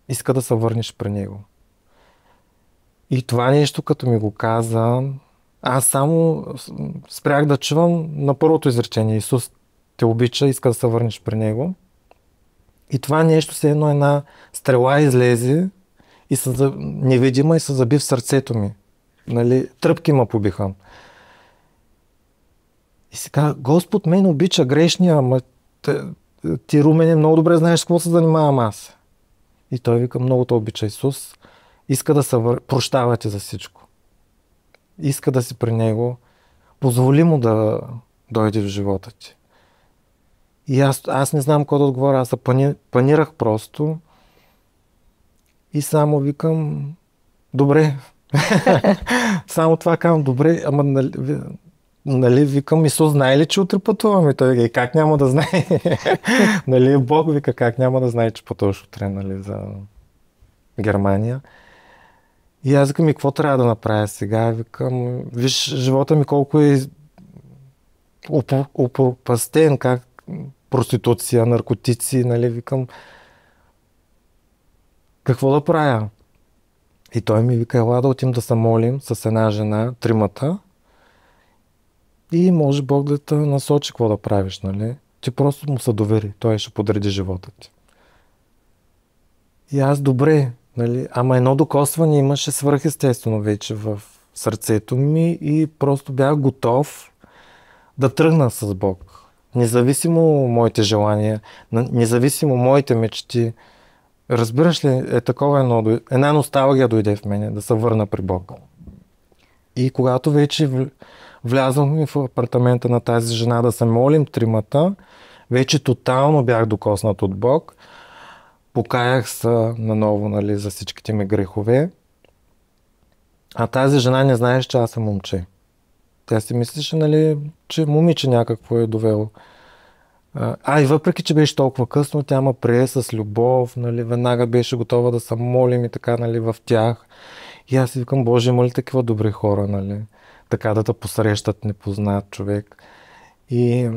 иска да се върнеш при него. И това нещо, като ми го каза, аз само спрях да чувам на първото изречение. Исус те обича, иска да се върнеш при него. И това нещо се едно една стрела излезе и невидима и се заби в сърцето ми. Нали, тръпки ме побиха. И си каза, Господ мен обича грешния, ама ти, Румене, много добре знаеш с какво се занимавам аз. И той вика, много те обича Исус, иска да се прощава ти за всичко. Иска да си при него, позволи му да дойде в живота ти. И аз не знам какво да отговоря, аз се панирах просто и само викам, добре. Само това казвам, добре, ама нали, викам, Исус знае ли, че утре пътуваме? Той вика, как няма да знае? Нали, Бог вика, как няма да знае, че пътуваш утре, нали, за Германия. И аз викам, и какво трябва да направя сега? Викам, виж, живота ми колко е опропастен, как проституция, наркотици, нали, викам, какво да правя? И той ми вика, ела да отим да се молим с една жена, тримата, и може Бог да те насочи какво да правиш, нали? Ти просто му се довери, той ще подреди живота ти. И аз добре, нали? Ама едно докосване имаше свръхестествено вече в сърцето ми и просто бях готов да тръгна с Бог. Независимо моите желания, независимо моите мечти. Разбираш ли, една носталгия дойде в мене да се върна при Бог. И когато вече влязохме в апартамента на тази жена да се молим тримата, вече тотално бях докоснат от Бог. Покаях се наново, нали, за всичките ми грехове. А тази жена не знаеш, че аз съм момче. Тя си мислеше, нали, че момиче някакво е довело. И въпреки, че беше толкова късно, тя ме прие с любов, нали, веднага беше готова да се молим и така, нали, в тях. И аз си викам, Боже, има ли такива добри хора, нали, така да те посрещат непознат човек. И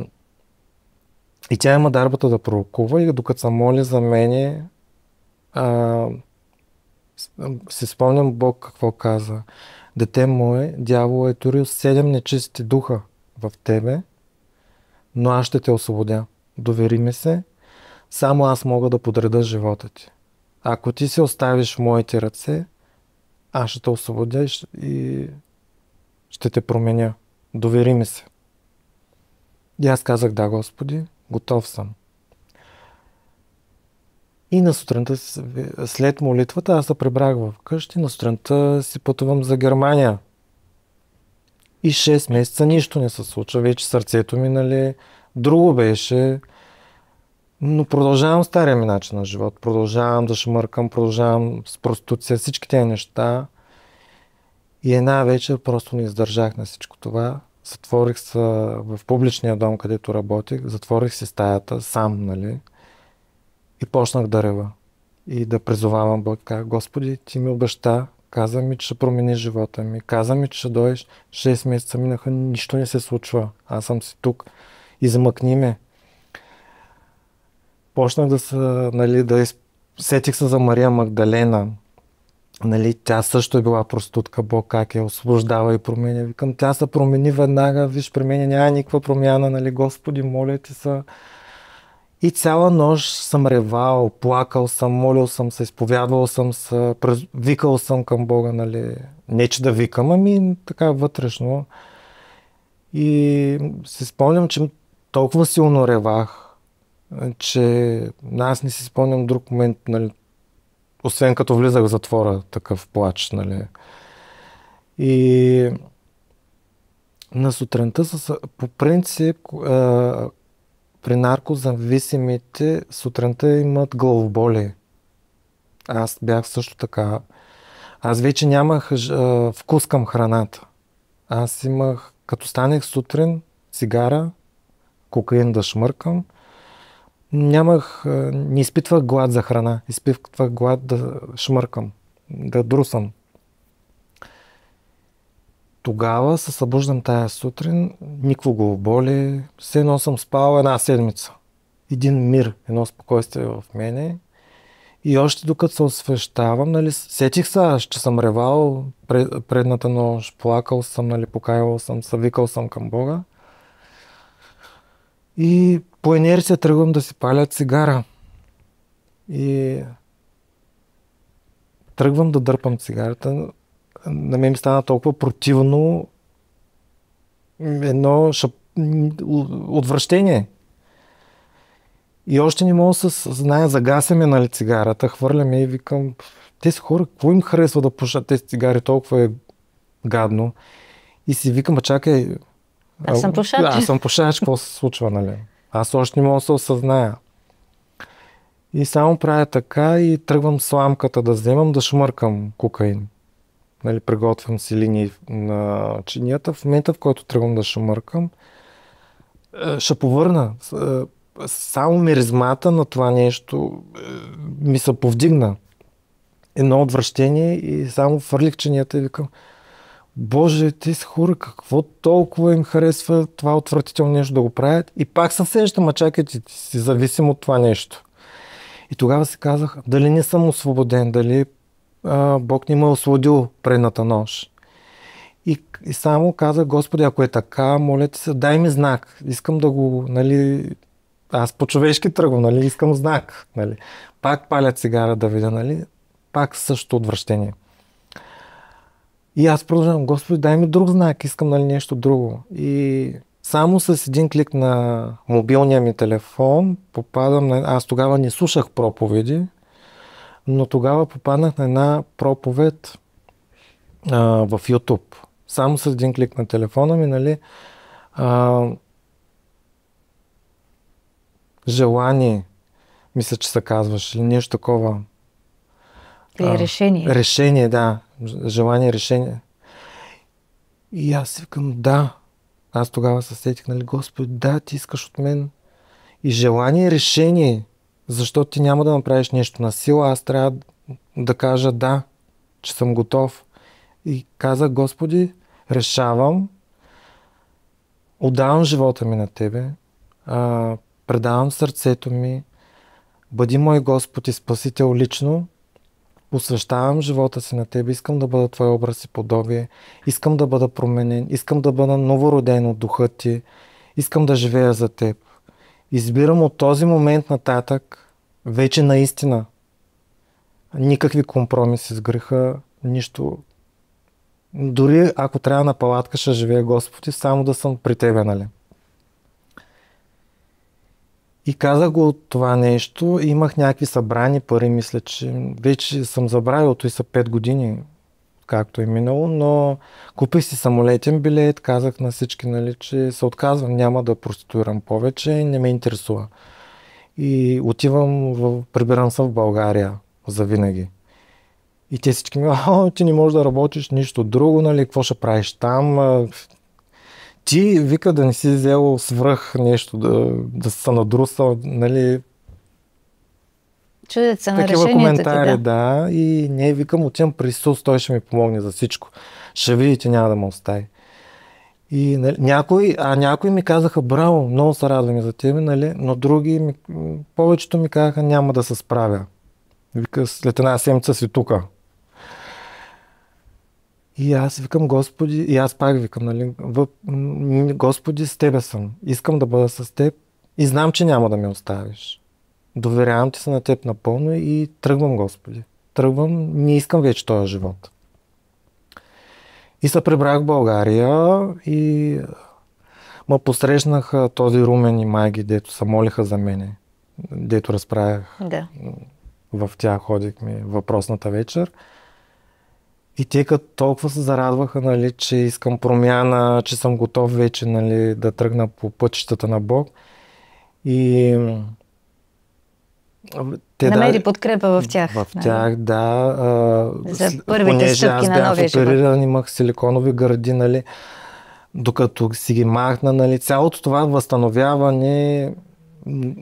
тя има дарбата да пророкува и докато се моли за мене, си спомням Бог какво каза. Дете мое, дявол е турил 7 нечисти духа в тебе, но аз ще те освободя. Довери ми се, само аз мога да подреда живота ти. Ако ти се оставиш в моите ръце, аз ще те освободя и ще те променя. Довери ми се. И аз казах, да, Господи, готов съм. И на сутринта, след молитвата, аз се прибрах в къщи, на сутринта си пътувам за Германия. И 6 месеца нищо не се случва. Вече сърцето ми, нали, друго беше. Но продължавам стария ми начин на живот. Продължавам да шмъркам, продължавам с проституция, всички тези неща. И една вечер просто не издържах на всичко това. Затворих се в публичния дом, където работих. Затворих си стаята сам, нали. И почнах да рева. И да призовавам Бог. Казах, Господи, ти ми обеща, каза ми, че ще промени живота ми. Каза ми, че ще дойдеш. 6 месеца минаха, нищо не се случва. Аз съм си тук. Измъкни ме. Почнах да се, нали, сетих се за Мария Магдалена. Нали, тя също е била проститутка, Бог как я освобождава и променя. Викам, тя се промени веднага, виж, при мен няма никаква промяна, нали, Господи, моля ти се. И цяла нощ съм ревал, плакал съм, молил съм се, изповядвал съм се, викал съм към Бога, нали, не че да викам, ами така вътрешно. И си спомням, че толкова силно ревах, че аз не си спомням друг момент, нали, освен като влизах в затвора, такъв плач, нали. И на сутринта, по принцип, при наркозависимите сутринта имат главоболие. Аз бях също така. Аз вече нямах вкус към храната. Аз имах, като станех сутрин, цигара, кокаин да шмъркам, не изпитвах глад за храна. Изпитвах глад да шмъркам, да друсам. Тогава се събуждам тая сутрин, никакво главоболие, все едно съм спал една седмица. Един мир, едно спокойствие в мене. И още докато се освещавам, нали, сетих се, че съм ревал предната нощ, плакал съм, нали, покаявал съм, съвикал съм към Бога. И по инерция тръгвам да си паля цигара. И тръгвам да дърпам цигарата. На мен ми стана толкова противно едно отвращение. И още не мога да зная, загасяме, нали, цигарата, хвърляме и викам, тези хора, какво им харесва да пушат тези цигари, толкова е гадно. И си викам, чакай, аз съм пушач. Аз съм пушач, какво се случва, нали? Аз още не мога да се осъзная. И само правя така и тръгвам сламката да вземам, да шмъркам кокаин. Нали, приготвям си линии на чинията. В момента, в който тръгвам да шмъркам, ще повърна. Само миризмата на това нещо ми се повдигна. Едно отвращение и само фърлих чинията и викам, Боже, тези хора, какво толкова им харесва това отвратително нещо да го правят? И пак се сещам, чакайте, си зависим от това нещо. И тогава си казах, дали не съм освободен, дали Бог не ме е освободил предната нощ. И само казах, Господи, ако е така, моля ти се, дай ми знак. Искам да го, нали, аз по-човешки тръгвам, нали, искам знак. Нали. Пак паля цигара да видя, нали, пак също отвращение. И аз продължавам, Господи, дай ми друг знак, искам, нали, нещо друго. И Само с един клик на мобилния ми телефон попадам на... Аз тогава не слушах проповеди, но тогава попаднах на една проповед в YouTube. Само с един клик на телефона ми, нали, желание, мисля, че се казваш, или нещо такова. Или решение. Решение, да. Желание, решение. И аз си викам, да. Аз тогава се сетих, нали, Господи, да, ти искаш от мен. И желание, решение, защото ти няма да направиш нещо на сила, аз трябва да кажа да, че съм готов. И казах, Господи, решавам, отдавам живота ми на Тебе, предавам сърцето ми, бъди мой Господ и Спасител лично, посвещавам живота си на Тебе, искам да бъда Твой образ и подобие, искам да бъда променен, искам да бъда новороден от Духа Ти, искам да живея за Теб. Избирам от този момент нататък вече наистина никакви компромиси с греха, нищо. Дори ако трябва на палатка ще живея, Господи, само да съм при Тебе, нали? И казах го от това нещо, имах някакви събрани пари, мисля, че вече съм забравил, той са 5 години, както е минало, но купих си самолетен билет, казах на всички, нали, че се отказвам, няма да проституирам повече, не ме интересува. И отивам, прибирам се в България за винаги. И те всички ми, ти не можеш да работиш нищо друго, нали, какво ще правиш там? Ти, вика, да не си взел свръх нещо, да се надрусал, нали. Чудят се на такива решението коментари, ти, да. И не, викам, отивам при Исус, той ще ми помогне за всичко. Ще видите, няма да ме остави. И нали, някои ми казаха, браво, много се радваме за тебе, нали, но други, повечето ми казаха, няма да се справя. Вика, след една седмица си тука. И аз викам, Господи, и аз пак викам, нали, Господи, с Тебе съм. Искам да бъда с Теб и знам, че няма да ме оставиш. Доверявам Ти се на Теб напълно и тръгвам, Господи. Тръгвам, не искам вече този живот. И се прибрах в България и ме посрещнаха този Румен и Майги, дето се молиха за мене. Дето разправях. Да. В тях ходихме въпросната вечер. И те като толкова се зарадваха, нали, че искам промяна, че съм готов вече, нали, да тръгна по пътищата на Бог. И те намери подкрепа в тях. В тях, да. За първите стъпки на новия живот. Опериран, имах силиконови гърди, нали, докато си ги махна, нали, цялото това възстановяване,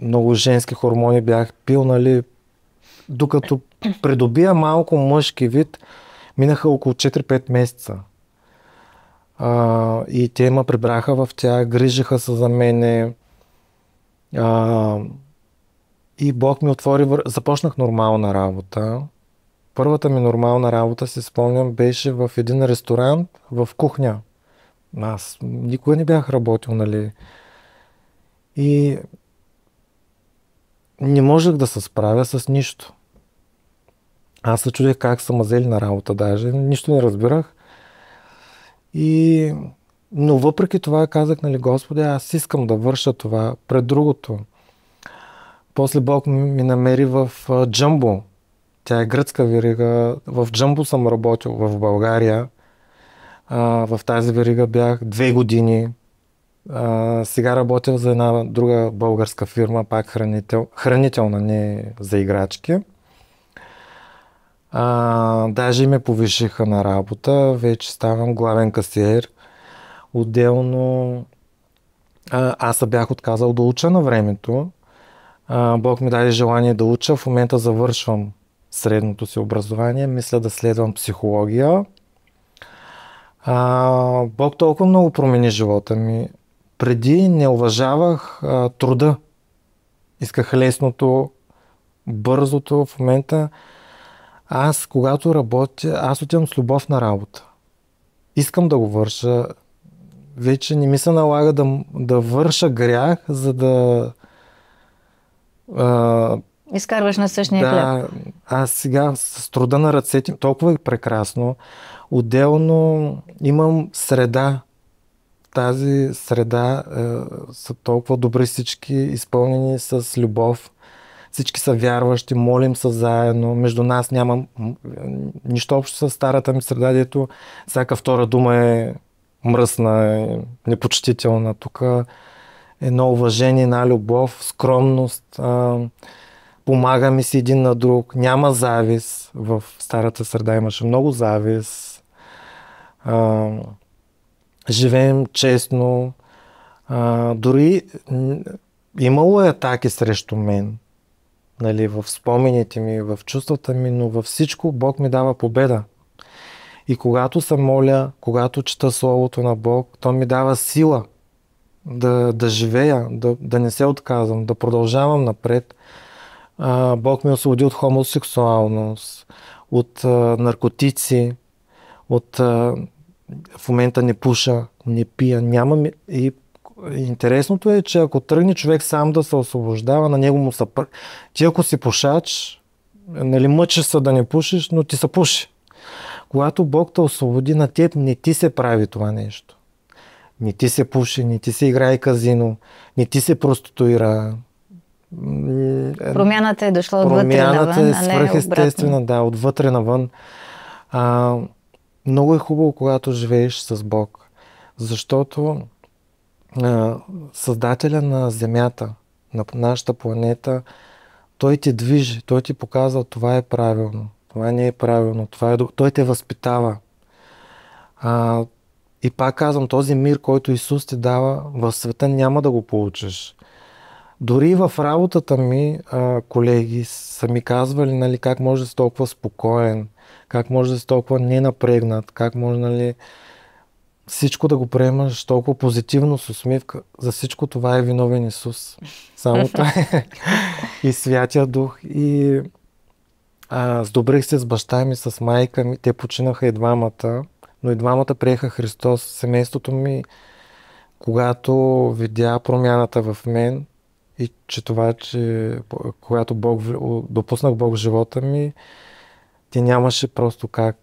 много женски хормони бях пил, нали, докато придобия малко мъжки вид, минаха около 4-5 месеца. И те ме прибраха в тях, грижиха се за мене. И Бог ми отвори, започнах нормална работа. Първата ми нормална работа, си спомням, беше в един ресторант в кухня. Аз никога не бях работил, нали. И не можех да се справя с нищо. Аз се чудех как са ме взели на работа даже. Нищо не разбирах. Но въпреки това казах, нали, Господи, аз искам да върша това пред другото. После Бог ми намери в Джамбо. Тя е гръцка верига. В Джамбо съм работил в България. В тази верига бях 2 години. Сега работя за една друга българска фирма, пак хранителна, не за играчки. Даже ме повишиха на работа, вече ставам главен касиер. Отделно аз се бях отказал да уча на времето. Бог ми даде желание да уча. В момента завършвам средното си образование. Мисля да следвам психология. Бог толкова много промени живота ми. Преди не уважавах труда. Исках лесното, бързото. В момента аз, когато работя, аз отивам с любов на работа. Искам да го върша. Вече не ми се налага да върша грях, за да... изкарваш на същия хляб. Аз сега с труда на ръцете, толкова е прекрасно. Отделно имам среда. тази среда са толкова добри всички, изпълнени с любов. Всички са вярващи, молим се заедно. Между нас няма нищо общо с старата ми среда, дето всяка втора дума е мръсна, непочтителна. Тук едно уважение, една любов, скромност, помагаме си един на друг, няма завист. В старата среда имаше много завист. Живеем честно. Дори имало е атаки срещу мен. Нали, в спомените ми, в чувствата ми, но във всичко Бог ми дава победа. И когато се моля, когато чета Словото на Бог, то ми дава сила да живея, да не се отказвам, да продължавам напред. Бог ме освободи от хомосексуалност, от наркотици, в момента не пуша, не пия, нямам. И интересното е, че ако тръгне човек сам да се освобождава, на него му ти ако си пушач, нали, мъчиш се да не пушиш, но ти се пуши. Когато Бог те освободи, на теб не ти се прави това нещо. Не ти се пуши, не ти се играе казино, не ти се проституира. Промяната е дошла отвътре навън, Промяната е свръхестествена, да, отвътре навън. Много е хубаво, когато живееш с Бог, защото Създателя на Земята, на нашата планета, Той те движи, Той ти показва това е правилно, това не е правилно, Той те възпитава. И пак казвам, този мир, който Исус ти дава, в света няма да го получиш. Дори в работата ми колеги са ми казвали, нали, как може да си толкова спокоен, как може да си толкова ненапрегнат, как може, нали, всичко да го приемаш толкова позитивно с усмивка. За всичко това е виновен Исус. Само това е. И Святия Дух. И сдобрих се с баща ми, с майка ми. Те починаха и двамата, но и двамата приеха Христос. Семейството ми, когато видя промяната в мен и че това, че когато допуснах Бог в живота ми, те нямаше просто как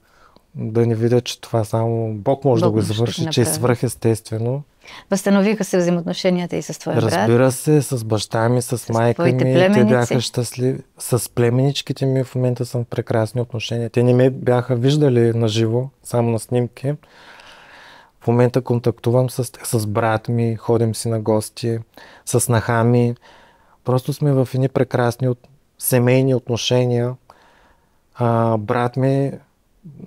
да не видят, че това само Бог може да го извърши, че е свръхестествено. Възстановиха се взаимоотношенията и с твоя брат? Разбира се, с баща ми, с майка ми. Те бяха щастливи. С племеничките ми в момента съм в прекрасни отношения. Те не ме бяха виждали на живо, само на снимки. В момента контактувам с брат ми, ходим си на гости, с снаха ми. Просто сме в едни прекрасни семейни отношения. Брат ми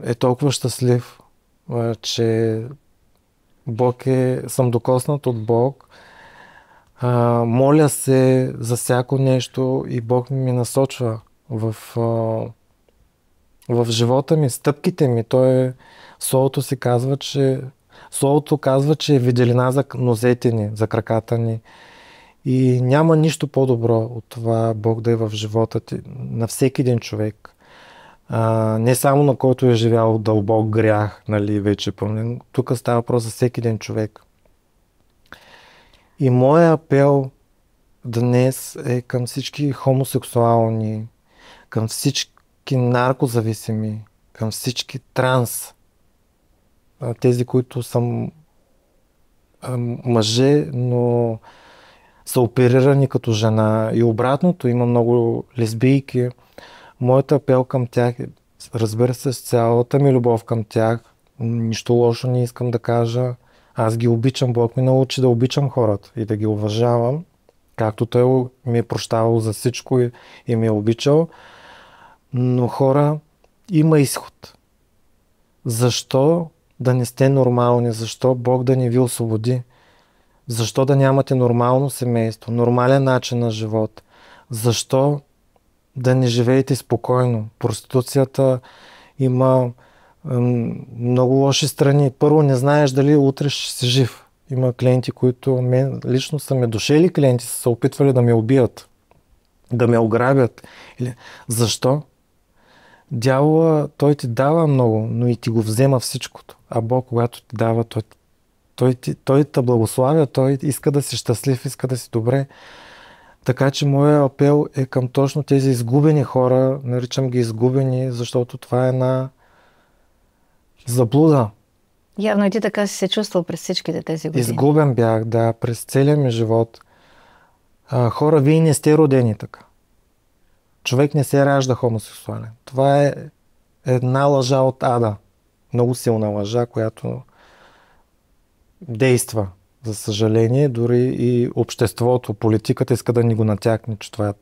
е толкова щастлив, че съм докоснат от Бог. Моля се за всяко нещо и Бог ми насочва в живота ми, стъпките ми. Словото казва, че е виделина за нозете ни, за краката ни. И няма нищо по-добро от това Бог да е в живота ти, на всеки един човек. Не само на който е живял дълбок грях, нали, вече променен. Тук става въпрос за всеки един човек. И моя апел днес е към всички хомосексуални, към всички наркозависими, към всички транс, тези, които са мъже, но са оперирани като жена. И обратното, има много лесбийки. Моят апел към тях е, разбира се, с цялата ми любов към тях, нищо лошо не искам да кажа. Аз ги обичам, Бог ми научи да обичам хората и да ги уважавам, както Той ми е прощавал за всичко и ми е обичал. Но хора, има изход. Защо да не сте нормални? Защо Бог да не ви освободи? Защо да нямате нормално семейство, нормален начин на живот? Защо да не живеете спокойно? Проституцията има много лоши страни. Първо, не знаеш дали утре ще си жив. Има клиенти, които лично са ме дошели, клиенти са се опитвали да ме убият, да ме ограбят. Защо? Дявола, той ти дава много, но и ти го взема всичкото. А Бог, когато ти дава, той те благославя, той иска да си щастлив, иска да си добре. Така че моят апел е към точно тези изгубени хора, наричам ги изгубени, защото това е една заблуда. Явно и ти така си се чувствал през всичките тези години. Изгубен бях, да, през целия ми живот. Хора, вие не сте родени така. Човек не се ражда хомосексуален. Това е една лъжа от ада. Много силна лъжа, която действа. За съжаление, дори и обществото, политиката иска да ни го натякне, че това е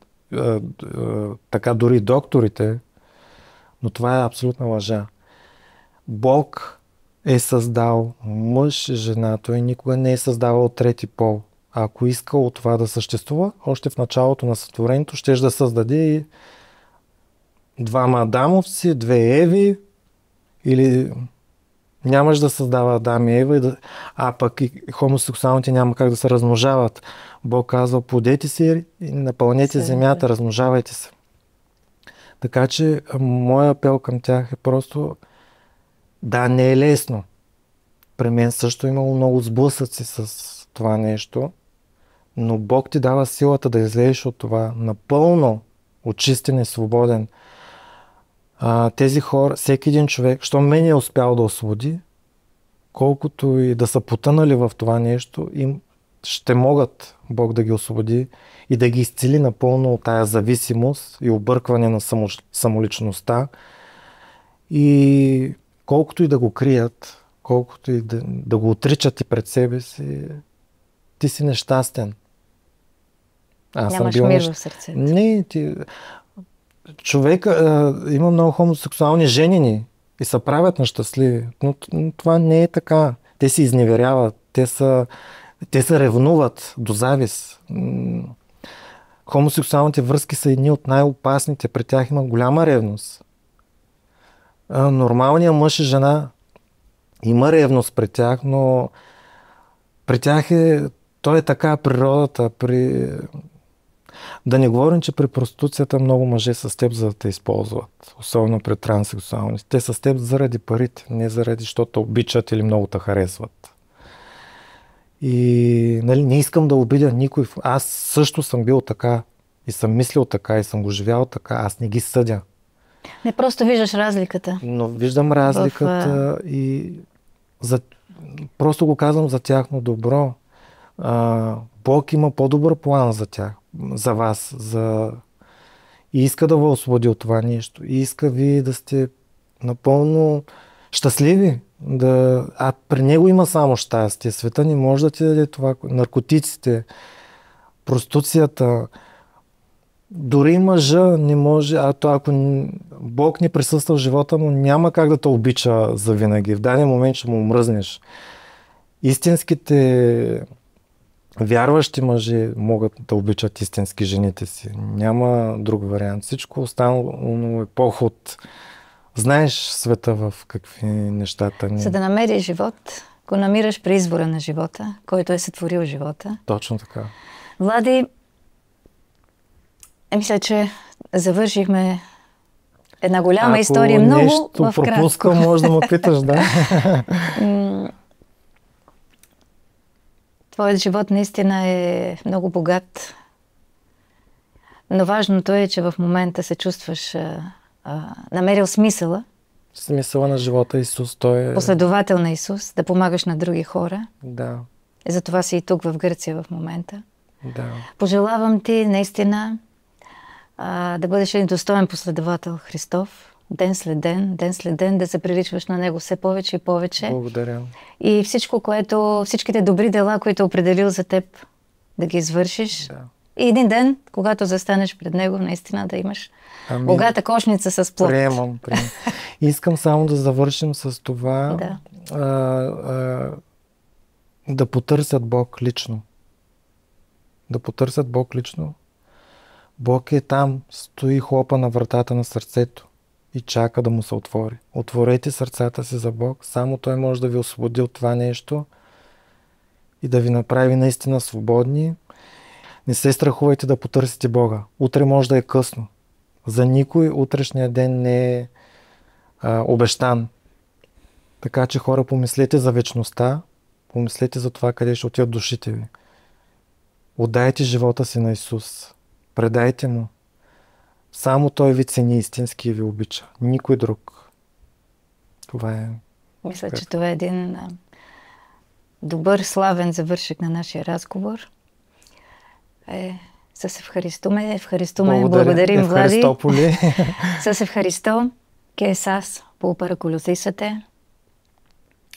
така, дори и докторите, но това е абсолютна лъжа. Бог е създал мъж и жена, той никога не е създавал трети пол. А ако искал това да съществува, още в началото на сътворението щеш да създаде и двама Адамовци, две Еви, или нямаш да създава Адам и Ева, а пък и хомосексуалните няма как да се размножават. Бог казва, плодете се и напълнете земята, размножавайте се. Така че моят апел към тях е просто, да, не е лесно. При мен също имало много сблъсъци с това нещо, но Бог ти дава силата да излезеш от това напълно очистен и свободен. Тези хора, всеки един човек, що мен е успял да освободи, колкото и да са потънали в това нещо, им ще могат Бог да ги освободи и да ги изцели напълно от тая зависимост и объркване на самоличността. И колкото и да го крият, колкото и да го отричат и пред себе си, ти си нещастен. Нямаш мир в сърцето. Не, човек, има много хомосексуални женени и се правят на щастливи, но това не е така. Те се изневеряват, те се ревнуват до завист. Хомосексуалните връзки са едни от най-опасните, при тях има голяма ревност. Нормалният мъж и жена има ревност при тях, но при тях той е така природата. Да не говорим, че при проституцията много мъже са с теб, за да те използват. Особено при транссексуалните. Те са с теб заради парите, не заради, защото обичат или много те харесват. И не искам да обидя никой. Аз също съм бил така и съм мислил така и съм го живял така. Аз не ги съдя. Не, просто виждаш разликата. Но виждам разликата и просто го казвам за тяхно добро. Бог има по-добър план за тях, за вас. И иска да ви освободи от това нещо. И иска ви да сте напълно щастливи. При него има само щастие. Света не може да ти даде това. Наркотиците, проституцията, дори мъжа не може, ако Бог не присъства в живота му, няма как да те обича завинаги. В даден момент ще му мръзнеш. Истинските вярващи мъже могат да обичат истински жените си. Няма друг вариант. Всичко останало е поход. Знаеш света в какви нещата ни. За да намериш живот, го намираш при извора на живота, който е сътворил живота. Точно така. Влади, мисля, че завършихме една голяма история. Много в кратко. Ако нещо пропускам, може да ме питаш, да. Твоят живот наистина е много богат. Но важното е, че в момента се чувстваш намерил смисъла. Смисъла на живота Исус, той е... Последовател на Исус, да помагаш на други хора. Да. И затова си и тук в Гърция в момента. Да. Пожелавам ти наистина да бъдеш един достоен последовател Христов. Ден след ден да се приличваш на Него все повече и повече. Благодаря. И всичките добри дела, които е определил за теб, да ги извършиш. Да. И един ден, когато застанеш пред Него, наистина да имаш богата кошница с плод. Приемам. Искам само да завършим с това. Да потърсят Бог лично. Да потърсят Бог лично. Бог е там, стои, хлопа на вратата на сърцето и чака да му се отвори. Отворете сърцата си за Бог. Само Той може да ви освободи от това нещо и да ви направи наистина свободни. Не се страхувайте да потърсите Бога. Утре може да е късно. За никой утрешния ден не е обещан. Така че хора, помислете за вечността, помислете за това къде ще отидат душите ви. Отдайте живота си на Исус. Предайте Му. Само Той ви цени истински и ви обича. Никой друг. Това е Мисля, че това е един добър, славен завършек на нашия разговор. С Евхаριστуме, благодарим, Влади. С Евхаристо, και εσάς που παρακολουθήσατε,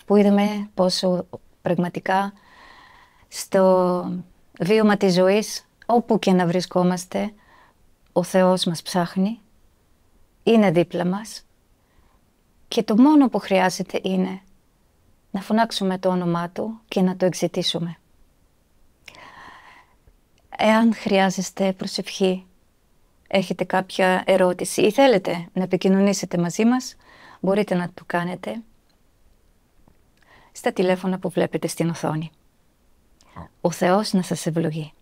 που είδαμε πόσο πραγματικά στο βίωμα της ζωής, όπου και να βρισκόμαστε, ο Θεός μας ψάχνει, είναι δίπλα μας και το μόνο που χρειάζεται είναι να φωνάξουμε το όνομά Του και να το εξητήσουμε. Εάν χρειάζεστε προσευχή, έχετε κάποια ερώτηση ή θέλετε να επικοινωνήσετε μαζί μας, μπορείτε να το κάνετε στα τηλέφωνα που βλέπετε στην οθόνη. Ο Θεός να σας ευλογεί.